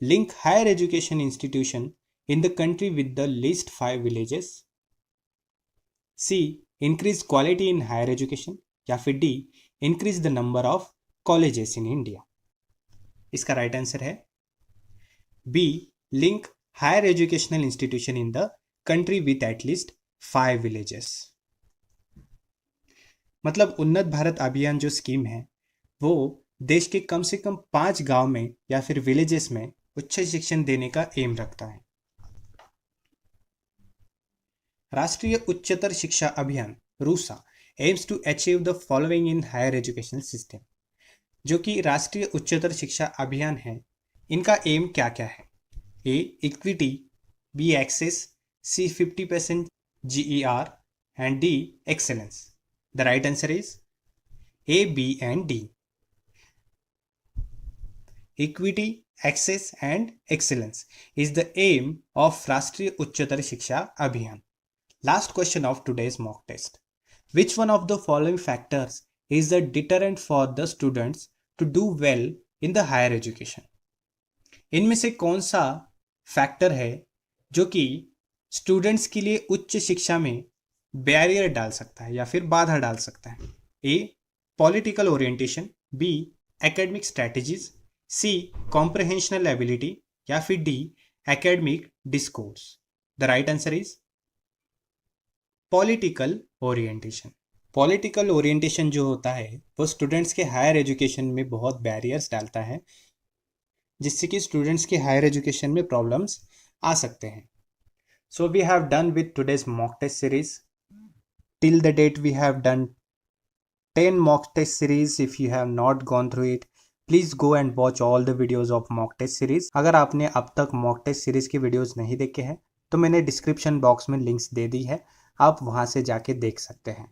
link higher education institution in the country with the least 5 villages. C, increase quality in higher education. या फिर D, increase the number of colleges in India. इसका right answer है B, link higher educational institution in the country with at least 5 villages. मतलब उन्नत भारत अभियान जो scheme है वो देश के कम से कम 5 गांव में या फिर विलेजेस में उच्च शिक्षण देने का एम रखता है। राष्ट्रीय Uchchatar Shiksha Abhiyan RUSA aims to achieve the following in higher education system. जो कि राष्ट्रीय उच्चतर शिक्षा अभियान है, इनका एम क्या क्या है? A equity, B access, C 50% GER and D excellence. The right answer is A, B and D. Equity, access and excellence is the aim of Rashtriya Uchchatar Shiksha Abhiyan. Last question of today's mock test. Which one of the following factors is the deterrent for the students to do well in the higher education? इनमें से कौन सा factor है जो कि students के लिए उच्च शिक्षा में बैरियर डाल सकता है या फिर बाधा डाल सकता है? A political orientation, B academic strategies, C comprehensional ability या फिर D academic discourse. The right answer is political orientation. Political orientation जो होता है वो स्टूडेंट्स के हायर एजुकेशन में बहुत बैरियर्स डालता है, जिससे कि स्टूडेंट्स के हायर एजुकेशन में प्रॉब्लम्स आ सकते हैं। So we have done with today's mock test series. Till the date we have done 10 mock test series. If you have not gone through it, please go and watch all the videos of mock test series. अगर आपने अब तक mock test series की videos नहीं देखे हैं तो मैंने डिस्क्रिप्शन बॉक्स में लिंक्स दे दी है, आप वहाँ से जाके देख सकते हैं।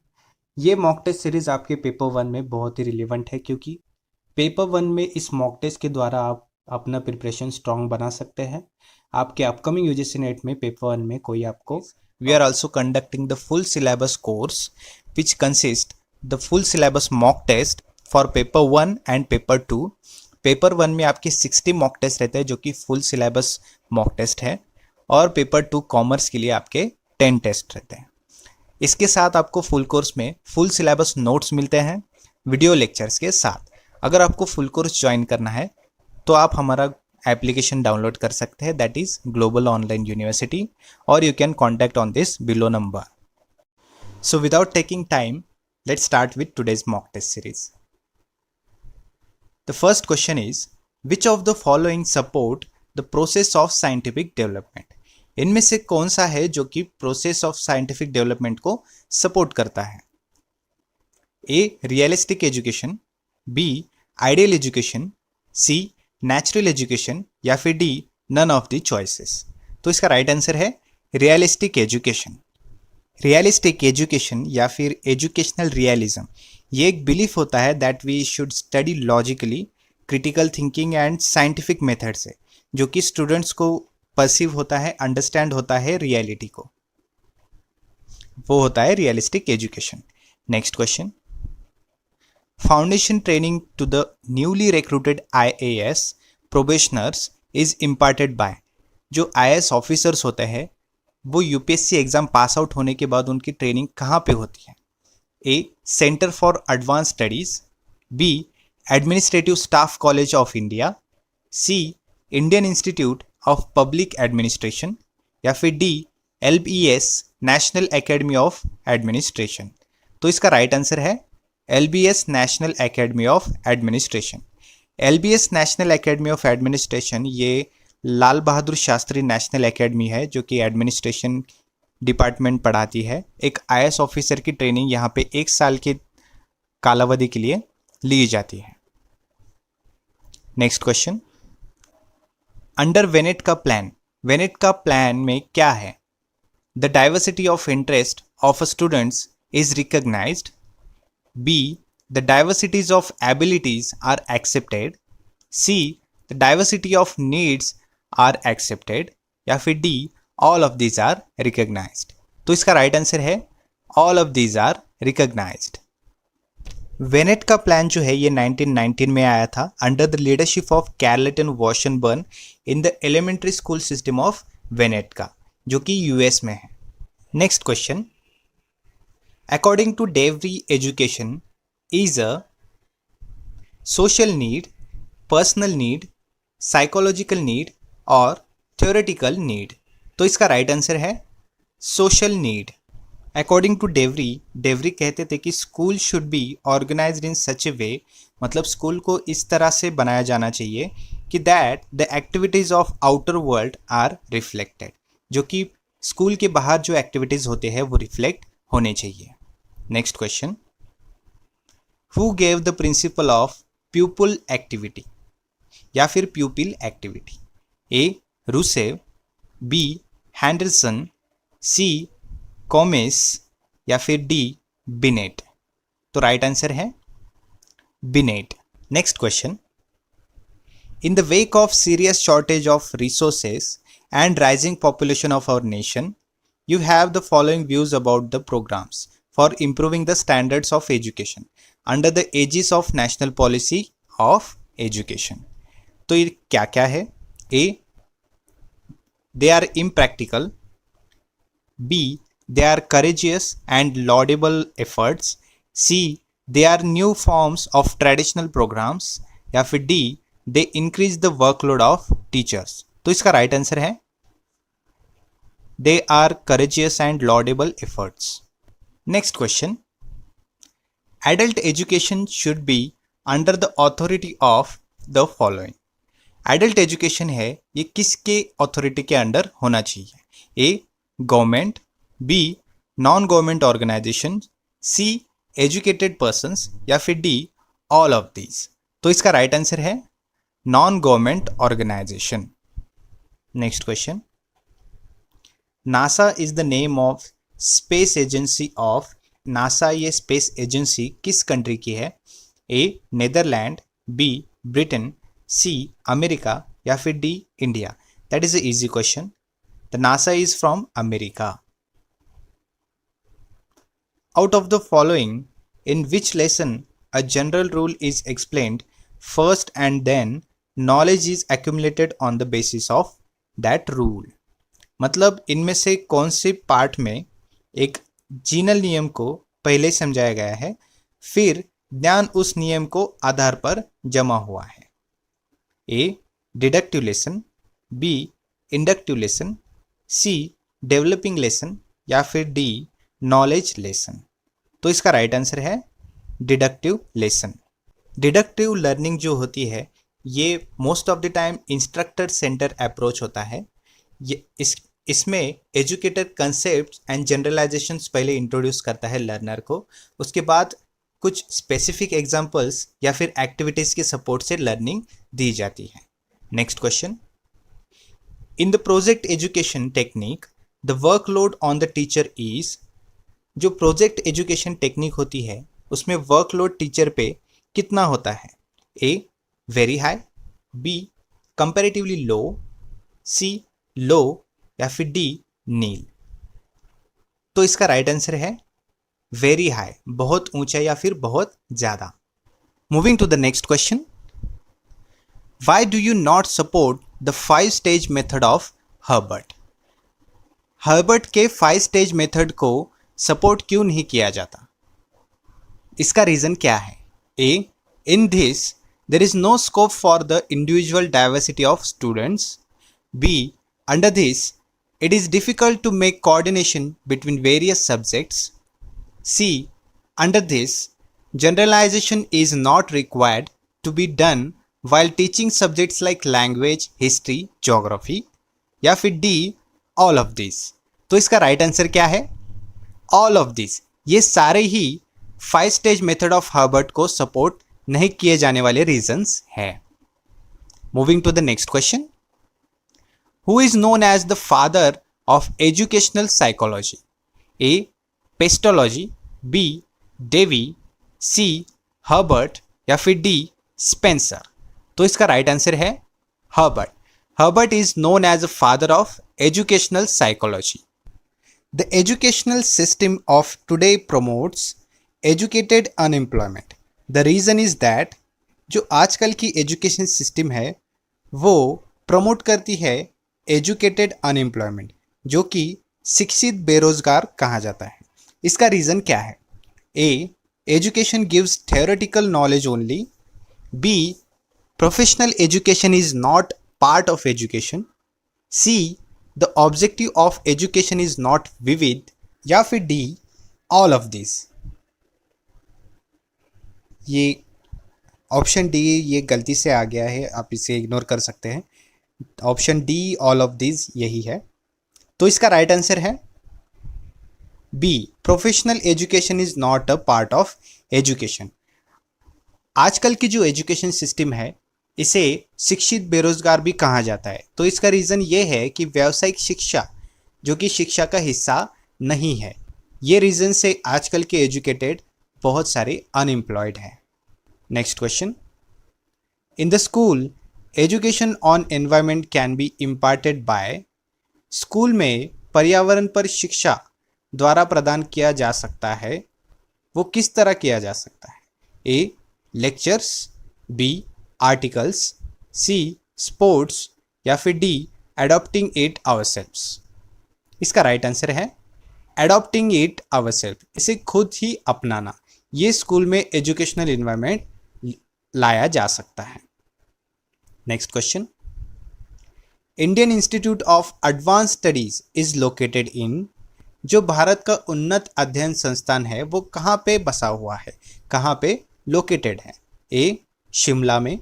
ये मॉक टेस्ट सीरीज आपके पेपर 1 में बहुत ही रिलेवेंट है, क्योंकि पेपर 1 में इस मॉक टेस्ट के द्वारा आप अपना प्रिपरेशन स्ट्रॉन्ग बना सकते हैं। आपके अपकमिंग यूजीसी नेट में पेपर 1 में कोई आपको We are also conducting the full syllabus course which consists the full syllabus mock test for paper 1 and paper 2. Paper 1 में आपके 60 मॉक टेस्ट रहते हैं जो कि फुल सिलेबस मॉक टेस्ट है, और पेपर 2 कॉमर्स के लिए आपके 10 टेस्ट रहते हैं। इसके साथ आपको फुल कोर्स में फुल सिलेबस नोट्स मिलते हैं वीडियो लेक्चर्स के साथ। अगर आपको फुल कोर्स ज्वाइन करना है तो आप हमारा एप्लीकेशन डाउनलोड कर सकते हैं, that is global online university, और you can contact on this below number. So without taking time, let's start with today's mock test series. The first question is which of the following support the process of scientific development. इनमें से कौन सा है जो कि process of scientific development को support करता है? A realistic education, B ideal education, C natural education या फिर D none of the choices. तो इसका राइट आंसर है रियलिस्टिक एजुकेशन। रियलिस्टिक एजुकेशन या फिर एजुकेशनल रियलिज्म, ये एक बिलीफ होता है that we should study logically, critical thinking and scientific method से, जो कि स्टूडेंट्स को परसीव होता है, अंडरस्टैंड होता है रियलिटी को, वो होता है realistic education. Next question, foundation training to the newly recruited IAS probationers is imparted by. जो IAS ऑफिसर्स होते हैं वो UPSC एग्जाम पास आउट होने के बाद उनकी ट्रेनिंग कहाँ पे होती है? A centre for advance studies, B administrative staff college of India, C Indian institute of public administration या फिर D LBS national academy of administration. तो इसका राइट आंसर है LBS national academy of administration. LBS national academy of administration ये Lal Bahadur Shastri national academy है जो कि administration department पढ़ाती है। एक IAS ऑफिसर की ट्रेनिंग यहाँ पे 1 साल के कालावधि के लिए ली जाती है। नेक्स्ट क्वेश्चन, अंडर वेनेट का प्लान, वेनेट का प्लान में क्या है? The diversity of interest of students is recognised, B the diversities of abilities are accepted, C the diversity of needs are accepted या फिर D all of these are recognized। तो इसका right answer है all of these are recognized। Winnetka का plan जो है ये 1919 में आया था under the leadership of Carleton Washburne in the elementary school system of Winnetka का, जो कि US में है। Next question, according to Davry, education is a social need, personal need, psychological need और theoretical need। तो इसका राइट आंसर है social need। According to डेवरी कहते थे कि स्कूल शुड बी ऑर्गेनाइज्ड इन सच ए वे, मतलब स्कूल को इस तरह से बनाया जाना चाहिए कि that the activities of outer world are reflected, जो कि स्कूल के बाहर जो एक्टिविटीज होते हैं वो रिफ्लेक्ट होने चाहिए। Next question, who gave the principle of pupil activity या फिर pupil activity? A Rousseau, B Henderson, C Comenius या फिर डी बिनेट? तो राइट आंसर है Binet. Next question, in the wake of serious shortage of resources and rising population of our nation, you have the following views about the programs for improving the standards of education under the aegis of national policy of education. तो ये क्या क्या है? A, they are impractical, B, they are courageous and laudable efforts, C, they are new forms of traditional programs, या फिर D, they increase the workload of teachers. तो इसका right answer है they are courageous and laudable efforts. Next question, adult education should be under the authority of the following. Adult education है ये किसके authority के under होना चाहिए? A, government, B, non government organisation, C, educated persons या फिर D, all of these? तो इसका राइट आंसर है non government organisation. Next question, NASA is the name of space agency of, NASA ये space agency किस country की है? A Netherland, B Britain, C America या फिर D India? That is a easy question. The NASA is from America. Out of the following in which lesson a general rule is explained first and then knowledge is accumulated on the basis of that rule? मतलब इनमें से कौन से part में एक जीनल नियम को पहले समझाया गया है, फिर ज्ञान उस नियम को आधार पर जमा हुआ है? A deductive lesson, B inductive lesson, C developing lesson या फिर डी नॉलेज लेसन? तो इसका राइट आंसर है डिडक्टिव लेसन। डिडक्टिव लर्निंग जो होती है ये most of the time instructor centre approach होता है। ये इसमें एजुकेटर कंसेप्ट एंड जनरलाइजेशंस पहले इंट्रोड्यूस करता है लर्नर को, उसके बाद कुछ स्पेसिफिक एग्जांपल्स या फिर एक्टिविटीज़ के सपोर्ट से लर्निंग दी जाती है। Next question, in the project education technique the workload on the teacher is, जो प्रोजेक्ट एजुकेशन टेक्निक होती है उसमें वर्कलोड टीचर पे कितना होता है? A very high, B comparatively low, C low या फिर डी नील? तो इसका राइट आंसर है वेरी हाई, बहुत ऊंचा या फिर बहुत ज्यादा। Moving to the next question, why do you not support the 5 stage method of Herbert? Herbert के 5 स्टेज मेथड को सपोर्ट क्यों नहीं किया जाता? इसका रीजन क्या है? A in this there is no scope for the individual diversity of students, B under this it is difficult to make coordination between various subjects, C under this generalization is not required to be done while teaching subjects like language, history, geography, या फिर D all of these? तो इसका right answer क्या है? all of these। ये सारे ही 5 stage method of Herbart को सपोर्ट नहीं किए जाने वाले रीजंस है। Moving to the next question, who is known as the father of educational psychology? A Pestalozzi, B Davy, C Herbert या फिर D Spencer? तो इसका राइट आंसर है Herbart. Herbart is known as a father of educational psychology. The educational system of today promotes educated unemployment. The reason is that जो आजकल की education system है वो प्रमोट करती है एजुकेटेड अनएम्प्लॉयमेंट, जो कि शिक्षित बेरोजगार कहा जाता है। इसका रीज़न क्या है? A education gives theoretical knowledge only, B professional education is not part of education, C the objective of education is not vivid या फिर डी ऑल ऑफ दिस। ये ऑप्शन डी ये गलती से आ गया है, आप इसे इग्नोर कर सकते हैं। Option D all of this यही है। तो इसका राइट आंसर है B, professional education is not a part of education. आजकल की जो एजुकेशन सिस्टम है इसे शिक्षित बेरोजगार भी कहा जाता है। तो इसका रीज़न ये है कि व्यावसायिक शिक्षा जो कि शिक्षा का हिस्सा नहीं है, ये रीज़न से आजकल के एजुकेटेड बहुत सारे अनएम्प्लॉयड हैं। Next question, in the school education on environment can be imparted by. School में पर्यावरण पर शिक्षा द्वारा प्रदान किया जा सकता है, वो किस तरह किया जा सकता है? ए, लेक्चर्स, बी, आर्टिकल्स, सी, स्पोर्ट्स, या फिर डी, एडॉप्टिंग इट आवरसेल्व्स। इसका राइट आंसर है एडॉप्टिंग इट आवरसेल्फ, इसे खुद ही अपनाना। ये स्कूल में एजुकेशनल इन्वायरमेंट लाया जा सकता है। Next question, Indian institute of advance studies is located इन। जो भारत का उन्नत अध्ययन संस्थान है वो कहाँ पे बसा हुआ है, कहाँ पे लोकेटेड है? ए, शिमला में,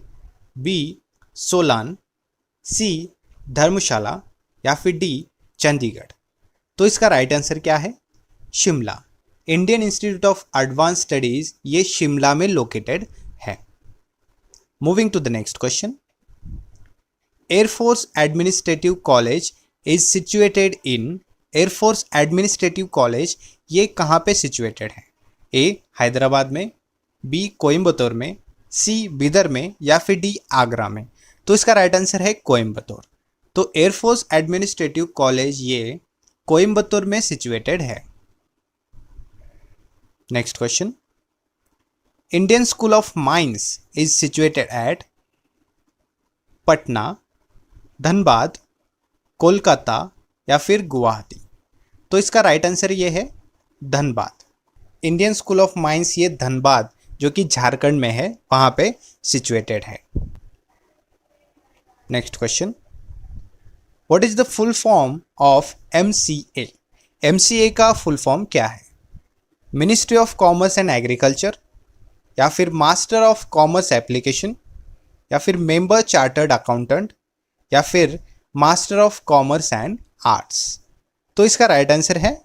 बी, सोलान, सी, धर्मशाला, या फिर डी, चंडीगढ़। तो इसका राइट आंसर क्या है? Shimla. Indian institute of advance studies ये शिमला में लोकेटेड है। Moving to the next question, air force administrative college is situated in. Air force administrative college ये कहाँ पे सिचुएटेड है? ए, हैदराबाद में, बी, कोयम्बतूर में, सी, बीदर में, या फिर डी, आगरा में। तो इसका राइट आंसर है कोयम्बतूर। तो एयरफोर्स एडमिनिस्ट्रेटिव कॉलेज ये कोयम्बतूर में सिचुएटेड है। Next question, Indian school of mines is situated eight. Patna, Dhanbad, Kolkata, या फिर गुवाहाटी। तो इसका राइट आंसर ये है Dhanbad. Indian school of mines ये धनबाद जो कि झारखंड में है वहाँ पे सिचुएटेड है। Next question, what is the full form of MCA? MCA का फुल फॉर्म क्या है? Ministry of commerce and agriculture, या फिर मास्टर ऑफ कॉमर्स एप्लीकेशन, या फिर मेंबर चार्टर्ड अकाउंटेंट, या फिर master of commerce and arts. तो इसका राइट आंसर है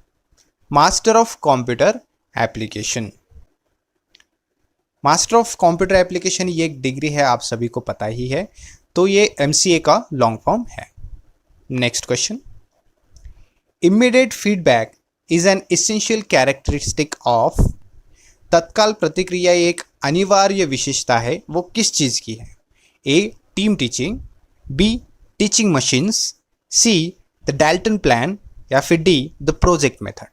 master of computer application. Master of computer application ये एक डिग्री है, आप सभी को पता ही है। तो ये MCA का लॉन्ग फॉर्म है। Next question, immediate feedback is an essential characteristic of. तत्काल प्रतिक्रिया एक अनिवार्य विशेषता है, वो किस चीज़ की है? A, team teaching, B, teaching machines, C, the Dalton plan, या फिर डी, द प्रोजेक्ट मेथड।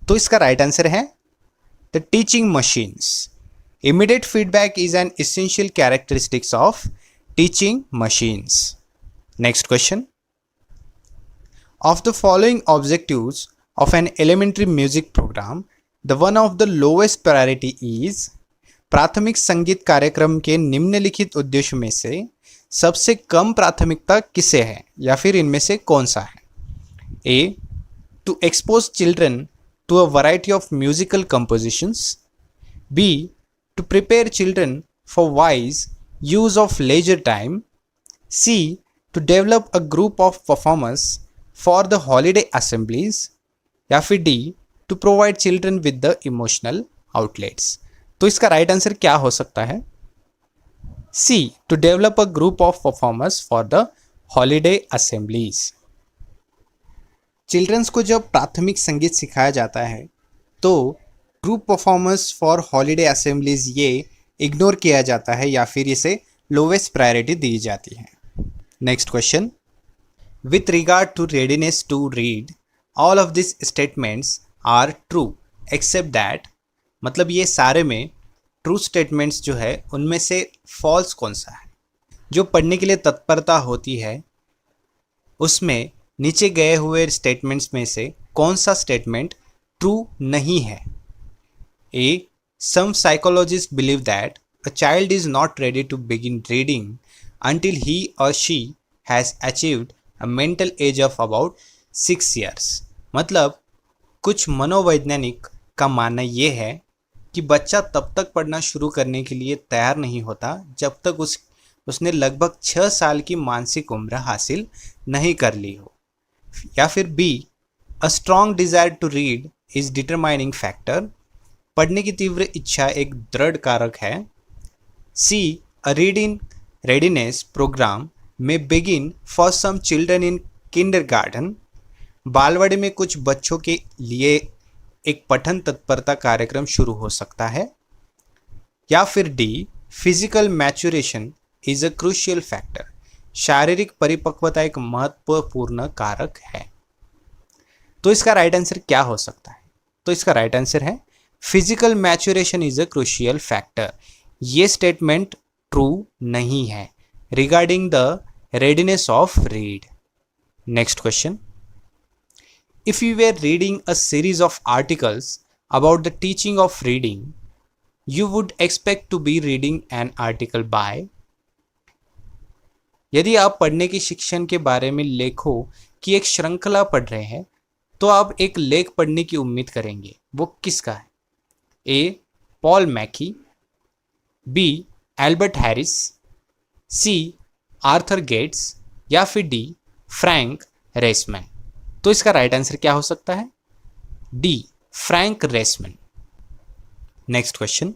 तो इसका राइट आंसर है the teaching machines. Immediate feedback is an essential characteristics of teaching machines. Next question, of the following objectives of an elementary music programme the one of the lowest priority is. प्राथमिक संगीत कार्यक्रम के निम्नलिखित उद्देश्यों में से सबसे कम प्राथमिकता किसे है, या फिर इनमें से कौन सा है? A, to expose children to a variety of musical compositions, B, to prepare children for wise use of leisure time, C, to develop a group of performers for the holiday assemblies, या फिर D, to provide children with the emotional outlets। तो इसका right answer क्या हो सकता है? C, to develop a group of performers for the holiday assemblies। Children's को जब प्राथमिक संगीत सिखाया जाता है तो group performance for holiday assemblies ये इग्नोर किया जाता है, या फिर इसे लोवेस्ट प्रायोरिटी दी जाती है। Next question, with regard to readiness to read all of this statements are true except that. मतलब ये सारे में ट्रू स्टेटमेंट्स जो है उनमें से फॉल्स कौन सा है? जो पढ़ने के लिए तत्परता होती है उसमें नीचे गए हुए स्टेटमेंट्स में से कौन सा स्टेटमेंट ट्रू नहीं है? A, some psychologists believe that a child is not ready to begin reading until he or she has achieved a mental age of about 6 years। मतलब कुछ मनोवैज्ञानिक का मानना ये है कि बच्चा तब तक पढ़ना शुरू करने के लिए तैयार नहीं होता जब तक उसने लगभग 6 साल की मानसिक उम्र हासिल नहीं कर ली हो। या फिर B, a strong desire to read is determining factor, पढ़ने की तीव्र इच्छा एक दृढ़ कारक है। C, a reading readiness programme may begin for some children in kindergarten, बालवाड़ी में कुछ बच्चों के लिए एक पठन तत्परता कार्यक्रम शुरू हो सकता है। या फिर D, physical maturation is a crucial factor, शारीरिक परिपक्वता एक महत्वपूर्ण कारक है। तो इसका राइट आंसर क्या हो सकता है? तो इसका राइट आंसर है physical maturation is a crucial factor. ये स्टेटमेंट ट्रू नहीं है regarding the readiness of read. Next question, if you were reading a series of articles about the teaching of reading, you would expect to be reading an article by। यदि आप पढ़ने की शिक्षण के बारे में लेखों की एक श्रृंखला पढ़ रहे हैं तो आप एक लेख पढ़ने की उम्मीद करेंगे। वो किसका है? A, Paul McKee, B, Albert Harris, C, Arthur Gates, या फिर डी, फ्रैंक रेसमैन। तो इसका राइट आंसर क्या हो सकता है? D, Frank Riessman. Next question,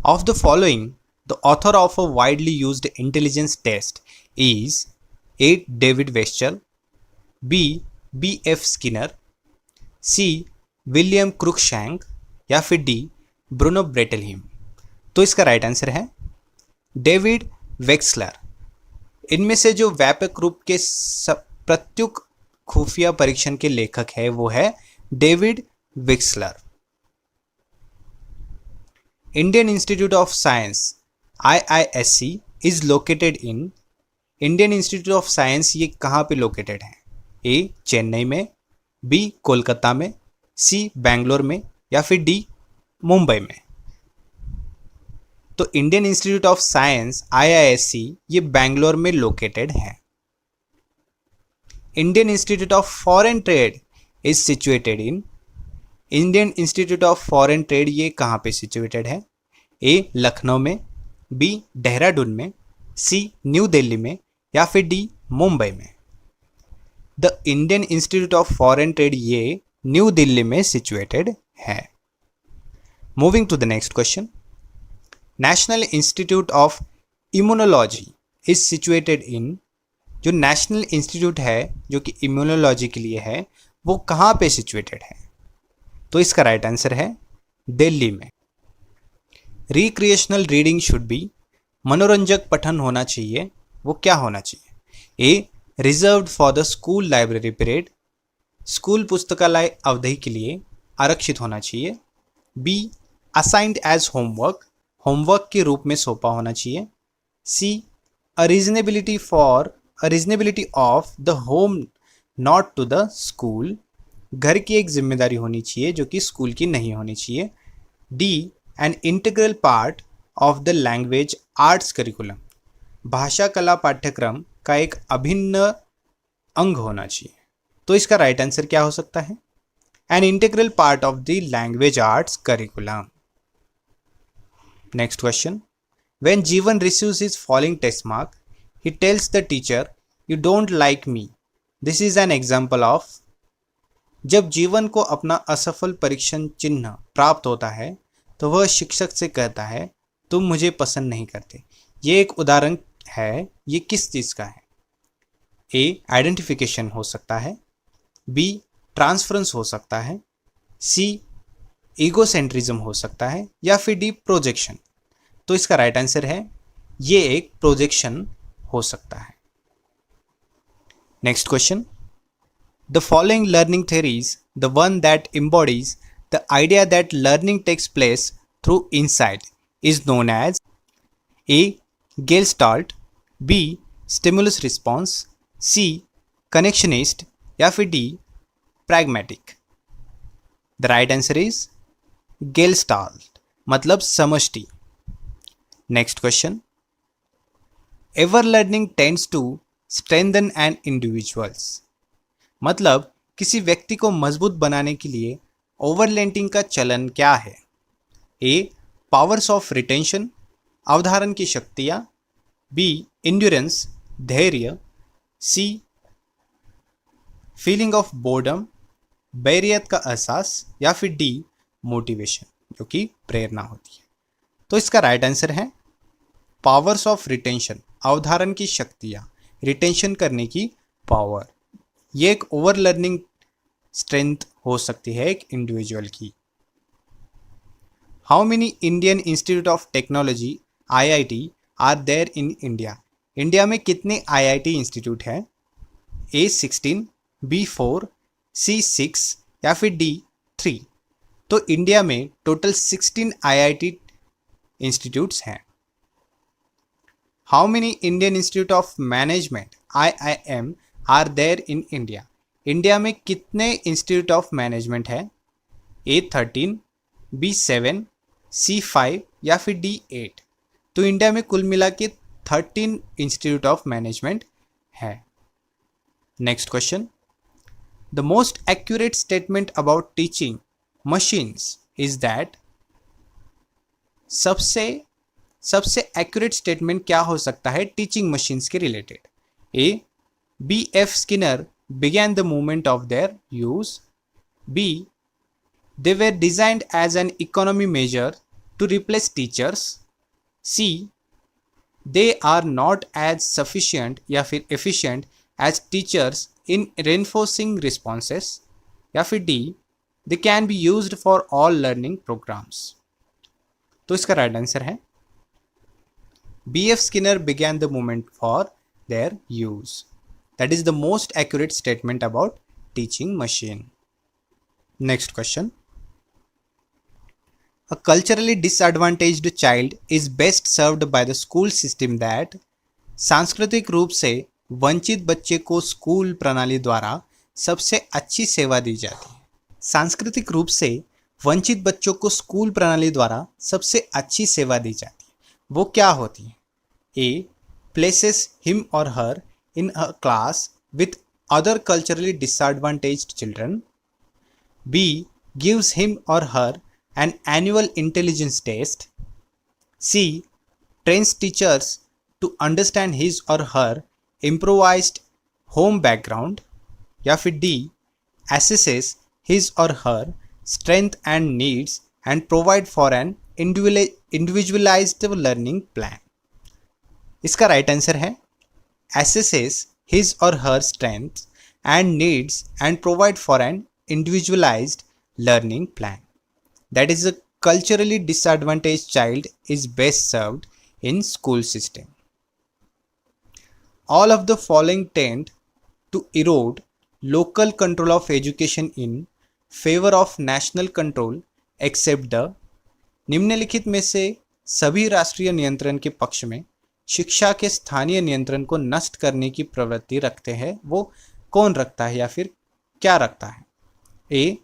of the following the author of a widely used intelligence test is A, David Wechsler, B, B F Skinner, C, William Cruickshank, या फिर D, Bruno Bettelheim. तो इसका right answer है David Wechsler. इनमें से जो व्यापक रूप के प्रत्युक खुफिया परीक्षण के लेखक है वो है David Wechsler. Indian institute of Science IISc is located in. Indian institute of Science ये कहाँ पे लोकेटेड है? ए, चेन्नई में, बी, कोलकाता में, सी, बैंगलोर में, या फिर डी, मुंबई में। तो Indian institute of Science IISc ये बैंगलोर में लोकेटेड है। Indian institute of foreign trade is situated in. Indian institute of foreign trade ये कहाँ पे सिचुएटेड है? ए, लखनऊ में, बी, देहरादून में, सी, न्यू दिल्ली में, या फिर डी, मुंबई में। The Indian institute of foreign trade ये न्यू दिल्ली में सिचुएटेड है। Moving to the next question, national institute of immunology is situated in. जो नेशनल इंस्टीट्यूट है जो कि इम्यूनोलॉजी के लिए है वो कहाँ पे सिचुएटेड है? तो इसका राइट आंसर है दिल्ली में। रिक्रिएशनल रीडिंग शुड बी, मनोरंजक पठन होना चाहिए। वो क्या होना चाहिए? A, reserved for the school library period, school पुस्तकालय अवधि के लिए आरक्षित होना चाहिए। B, assigned as homework, homework के रूप में सौंपा होना चाहिए। C, a reasonability of the home not to the school, घर की एक जिम्मेदारी होनी चाहिए जो कि स्कूल की नहीं होनी चाहिए। D, N integral part of the language arts curriculum, भाषा कला पाठ्यक्रम का एक अभिन्न अंग होना चाहिए। तो इसका राइट आंसर क्या हो सकता है? An integral part of the language arts curriculum. Next question, when Jeevan receives his following test mark, he tells the teacher, you don't like me, this is an example of। जब जीवन को अपना असफल परीक्षण चिन्ह प्राप्त होता है तो वह शिक्षक से कहता है तुम मुझे पसंद नहीं करते। ये एक उदाहरण है। ये किस चीज़ का है? ए, आइडेंटिफिकेशन हो सकता है, बी, ट्रांसफरेंस हो सकता है, सी, ईगोसेंट्रिज्म हो सकता है, या फिर डी, प्रोजेक्शन। तो इसका राइट आंसर है ये एक प्रोजेक्शन हो सकता है। Next question, the following learning theories the one that embodies the idea that learning takes place through insight is known as A, Gestalt, B, stimulus response, C, connectionist, या फिर D, pragmatic। The right answer is Gestalt, मतलब समष्टि। Next question, ever learning tends to strengthen an individuals, मतलब किसी व्यक्ति को मजबूत बनाने के लिए ओवरलेंटिंग का चलन क्या है? ए. पावर्स ऑफ रिटेंशन, अवधारण की शक्तियाँ. बी. इंड्योरेंस, धैर्य. सी. फीलिंग ऑफ बोर्डम, बैरियत का एहसास. या फिर डी. मोटिवेशन, जो कि प्रेरणा होती है. तो इसका राइट आंसर है पावर्स ऑफ रिटेंशन, अवधारण की शक्तियाँ, रिटेंशन करने की पावर. ये एक ओवर लर्निंग स्ट्रेंथ हो सकती है एक इंडिविजुअल की. How many Indian institute of technology IIT are there in India? India में कितने IIT इंस्टीट्यूट हैं? A 16, B 4, C 6 या फिर D 3. तो इंडिया में टोटल 16 IIT इंस्टीट्यूट्स हैं. How many Indian institute of management IIM are there in India? India में कितने इंस्टीट्यूट ऑफ मैनेजमेंट है? A 13, B 7, C 5 या फिर D 8. तो इंडिया में कुल मिला के 13 इंस्टीट्यूट ऑफ मैनेजमेंट है. Next question. The most accurate statement about teaching machines is that. सबसे एक्यूरेट स्टेटमेंट क्या हो सकता है टीचिंग मशीन्स के related? A. B.F. Skinner began the movement of their use. B. They were designed as an economy measure to replace teachers. C. They are not as sufficient या फिर efficient as teachers in reinforcing responses. या फिर D. They can be used for all learning programs. तो इसका right answer है B.F. Skinner began the movement for their use. That is the most accurate statement about teaching machine. Next question. A culturally disadvantaged child is best served by the school system that. सांस्कृतिक रूप से वंचित बच्चे को school प्रणाली द्वारा सबसे अच्छी सेवा दी जाती है. सांस्कृतिक रूप से वंचित बच्चों को स्कूल प्रणाली द्वारा सबसे अच्छी सेवा दी जाती है, वो क्या होती है? A. Places him or her in a class with other culturally disadvantaged children. B. Gives him or her an annual intelligence test. C. Trains teachers to understand his or her improvised home background. या फिर D. Assesses his or her strength and needs and provide for an individualized learning plan. इसका right answer है assesses his or her strengths and needs and provide for an individualized learning plan. That is, a culturally disadvantaged child is best served in school system. All of the following tend to erode local control of education in favor of national control except the. निम्नलिखित में से सभी राष्ट्रीय नियंत्रण के पक्ष में शिक्षा के स्थानीय नियंत्रण को नष्ट करने की प्रवृत्ति रखते हैं, वो कौन रखता है या फिर क्या रखता है? ए.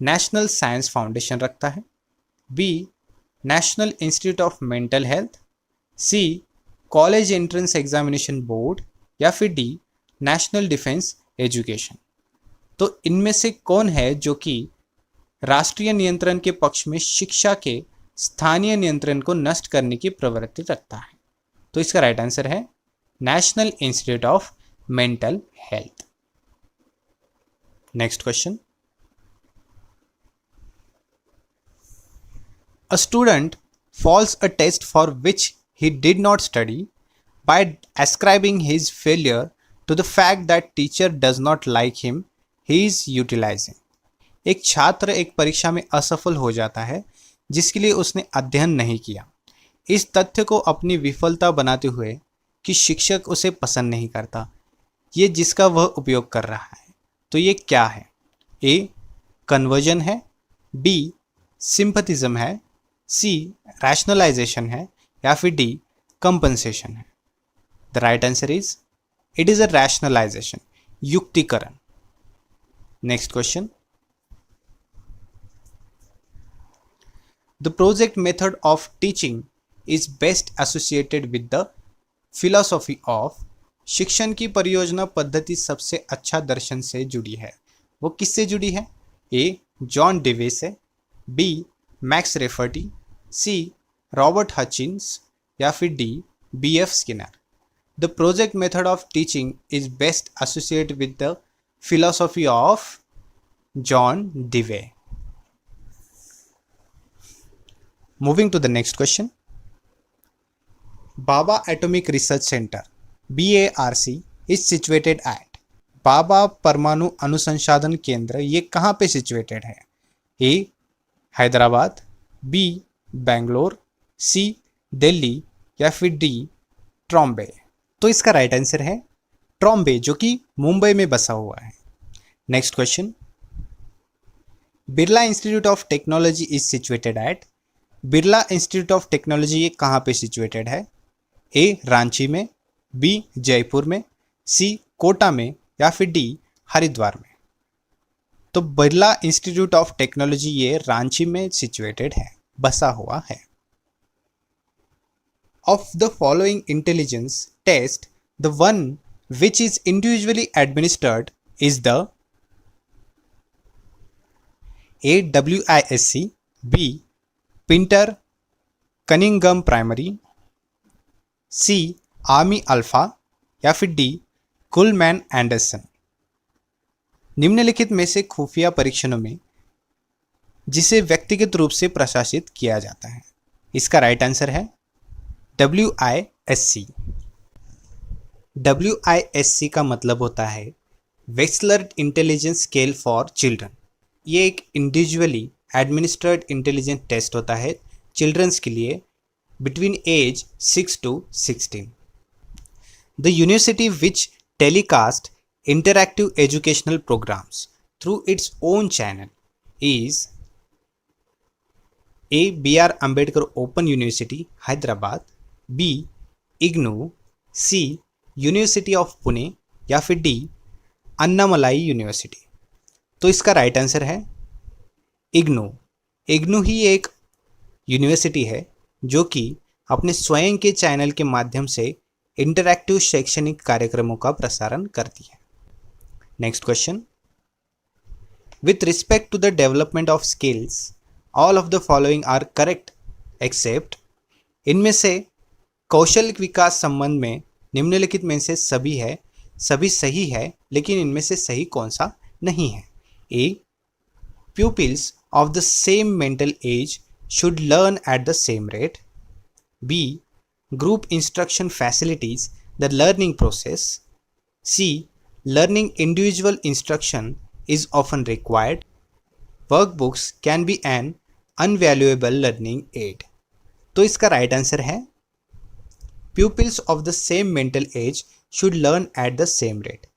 नेशनल साइंस फाउंडेशन रखता है. B. National institute of mental health. C. College entrance examination board. या फिर डी. National defence education. तो इनमें से कौन है जो कि राष्ट्रीय नियंत्रण के पक्ष में शिक्षा के स्थानीय नियंत्रण को नष्ट करने की प्रवृत्ति रखता है? तो इसका राइट आंसर है national institute of mental health. Next question. A student falls a test for which he did not study by ascribing his failure to the fact that teacher does not like him he is utilizing. एक छात्र एक परीक्षा में असफल हो जाता है जिसके लिए उसने अध्ययन नहीं किया, इस तथ्य को अपनी विफलता बनाते हुए कि शिक्षक उसे पसंद नहीं करता, ये जिसका वह उपयोग कर रहा है. तो ये क्या है? ए. कन्वर्जन है. बी. सिंपथिज्म है. सी. रैशनलाइजेशन है. या फिर डी. कंपनसेशन है. The right answer is it is a rationalisation, युक्तिकरण. Next question. The project method of teaching is best associated with the philosophy of. शिक्षण की परियोजना पद्धति सबसे अच्छा दर्शन से जुड़ी है, वो किससे जुड़ी है? ए जॉन डिवे से, B Max Rafferty, C Robert Hutchins या फिर D B F Skinner. The project method of teaching is best associate with the philosophy of John Dewey. Moving to the next question. Bhabha atomic research centre BARC is situated at. Bhabha परमाणु अनुसंधान केंद्र ये कहाँ पे situated है? A Hyderabad, B Bangalore, C Delhi या फिर D Trombay. तो इसका राइट आंसर है ट्रॉम्बे, जो कि मुंबई में बसा हुआ है। Next question. Birla institute of technology is situated eight. Birla institute of technology ये कहाँ पे सिचुएटेड है? ए रांची में, बी जयपुर में, सी कोटा में या फिर डी हरिद्वार में। तो बिरला इंस्टीट्यूट ऑफ टेक्नोलॉजी ये रांची में सिचुएटेड है, बसा हुआ है। Of the following intelligence test the one which is individually administered is the A WISC, B Pintner Cunningham primary, C army alpha या फिर डी कुलमैन एंडरसन। निम्नलिखित में से खुफिया परीक्षणों में जिसे व्यक्तिगत रूप से प्रशासित किया जाता है, इसका राइट आंसर है WISC। WISC का मतलब होता है वेक्सलर इंटेलिजेंस स्केल फॉर चिल्ड्रन। ये एक इंडिविजुअली एडमिनिस्ट्रेड इंटेलिजेंस टेस्ट होता है चिल्ड्रंस के लिए between age 6 to 16. The university which telecast interactive educational programs through its own channel is A. B.R. Ambedkar Open University, Hyderabad, B. IGNOU, C. University of Pune या फिर D. Annamalai university. तो इसका right answer है IGNOU। IGNOU ही एक university है जो कि अपने स्वयं के चैनल के माध्यम से इंटरैक्टिव शैक्षणिक कार्यक्रमों का प्रसारण करती है। Next question. With respect to the development of skills all of the following are correct except. इनमें से कौशल विकास संबंध में निम्नलिखित में से सभी सही है, लेकिन इनमें से सही कौन सा नहीं है? ए pupils of the same mental age should learn at the same rate. B. Group instruction facilitates the learning process. C. Learning individual instruction is often required. Workbooks can be an invaluable learning aid. तो इसका right answer है pupils of the same mental age should learn at the same rate.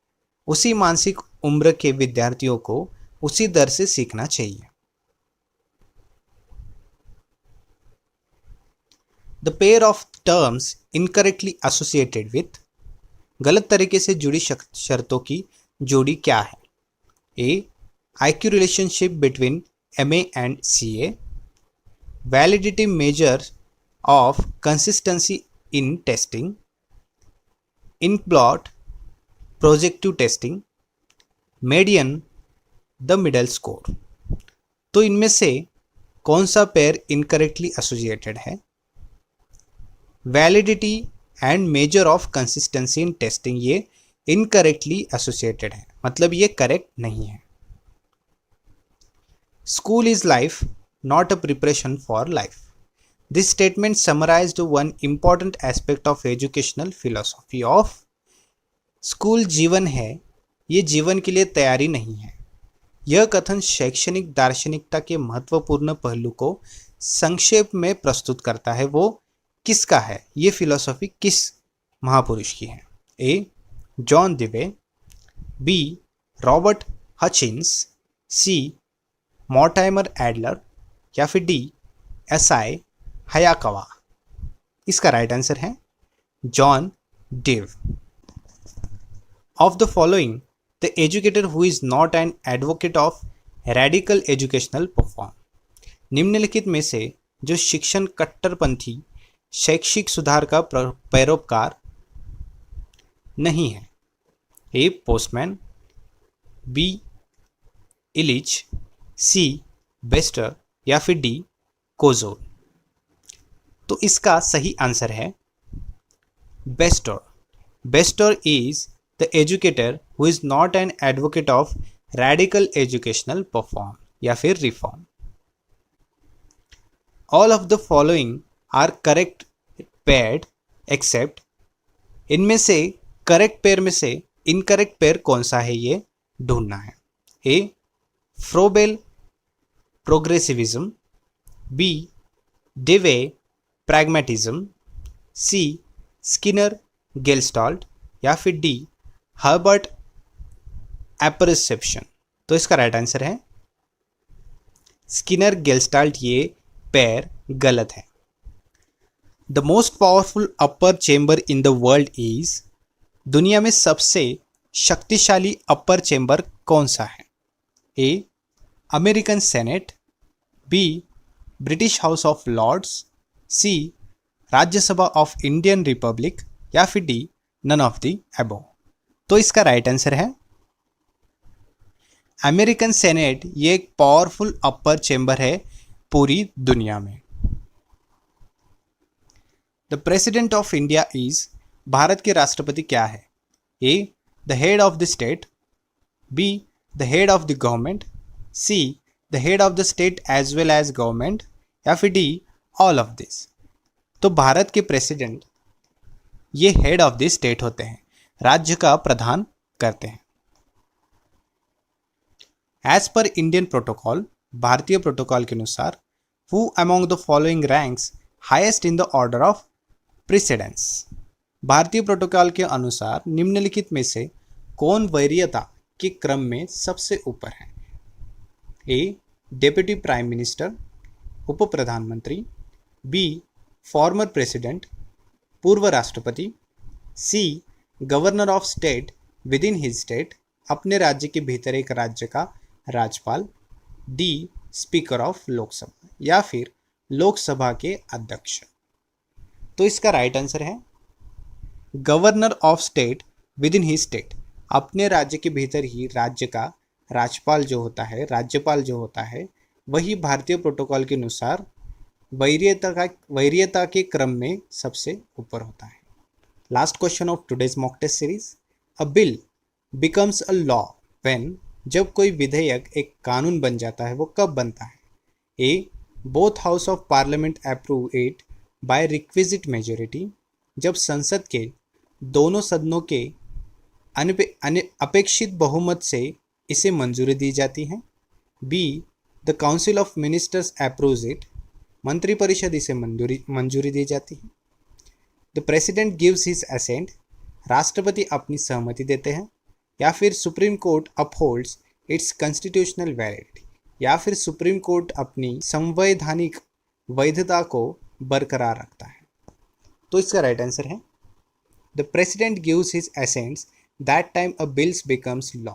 उसी मानसिक उम्र के विद्यार्थियों को उसी दर से सीखना चाहिए। The pair of terms incorrectly associated with, गलत तरीके से जुड़ी शर्तों की जोड़ी क्या है? A. IQ relationship between MA and CA. Validity measure of consistency in testing. In-plot projective testing. Median the middle score. तो इनमें से कौन सा पेयर इनकरेक्टली एसोसिएटेड है? Validity and measure of consistency in testing ये इनकरेक्टली एसोसिएटेड है, मतलब ये करेक्ट नहीं है। School is life not a preparation for life. This statement summarised one important aspect of educational philosophy of. School जीवन है, ये जीवन के लिए तैयारी नहीं है। यह कथन शैक्षणिक दार्शनिकता के महत्वपूर्ण पहलू को संक्षेप में प्रस्तुत करता है। वो किसका है? ये फिलॉसफी किस महापुरुष की है? A. John Dewey, B. Robert Hutchins, C. Mortimer Adler या फिर डी. SI Hayakawa. इसका राइट आंसर है John Dewey. Of the following the educator who is not an advocate of radical educational reform. निम्नलिखित में से जो शिक्षण कट्टरपंथी शैक्षिक सुधार का पैरोकार नहीं है? A. Postman, B. Illich, C Bestor या फिर डी कोजोर। तो इसका सही आंसर है Bestor. Bestor is the educator who is not an advocate of radical educational perform या फिर reform. All of the following are correct paired except, इनमें से करेक्ट पेयर में से इनकरेक्ट पेयर कौन सा है ये ढूंढना है। A Froebel progressivism, B Dewey pragmatism, C Skinner Gestalt या फिर डी हर्बर्ट एपरसेप्शन। तो इसका राइट आंसर है स्किनर गेल्स्टाल्ट, ये पेयर गलत है। The most powerful upper chamber in the world is, दुनिया में सबसे शक्तिशाली अपर चेंबर कौन सा है। A American Senate, B British House of Lords, C Rajya Sabha of Indian republic या फिर D none of the above. तो इसका राइट आंसर है अमेरिकन सेनेट, ये एक पावरफुल अपर चेंबर है पूरी दुनिया में। The president of India is, भारत के राष्ट्रपति क्या है। A the head of the state, B the head of the government, C the head of the state as well as government या फिर डी ऑल ऑफ दिस। तो भारत के president ये हेड ऑफ द स्टेट होते हैं, राज्य का प्रधान करते हैं। एज पर इंडियन प्रोटोकॉल, भारतीय प्रोटोकॉल के अनुसार, who among the following ranks highest in the order of precedence. भारतीय प्रोटोकॉल के अनुसार निम्नलिखित में से कौन वरीयता के क्रम में सबसे ऊपर है। ए डेप्यूटी प्राइम मिनिस्टर, उप प्रधानमंत्री, बी फॉर्मर प्रेसिडेंट, पूर्व राष्ट्रपति, C governor of state within his state, अपने राज्य के भीतर एक राज्य का राज्यपाल, डी स्पीकर ऑफ लोकसभा या फिर लोकसभा के अध्यक्ष। तो इसका राइट आंसर है governor of state within his state, अपने राज्य के भीतर ही राज्य का राज्यपाल जो होता है, राज्यपाल जो होता है, वही भारतीय प्रोटोकॉल के अनुसार वरीयता के क्रम में सबसे ऊपर होता है। Last question of today's mock test series, a bill becomes a law when, जब कोई विधेयक एक कानून बन जाता है वो कब बनता है। A both house of parliament approve it by requisite majority, जब संसद के दोनों सदनों के अपेक्षित बहुमत से इसे मंजूरी दी जाती है। B the council of ministers approves it, मंत्रिपरिषद इसे मंजूरी दी जाती है। The president gives his assent, राष्ट्रपति अपनी सहमति देते हैं। या फिर supreme court upholds its constitutional validity, या फिर सुप्रीम कोर्ट अपनी संवैधानिक वैधता को बरकरार रखता है। तो इसका राइट आंसर है the president gives his assents that time a bills becomes law.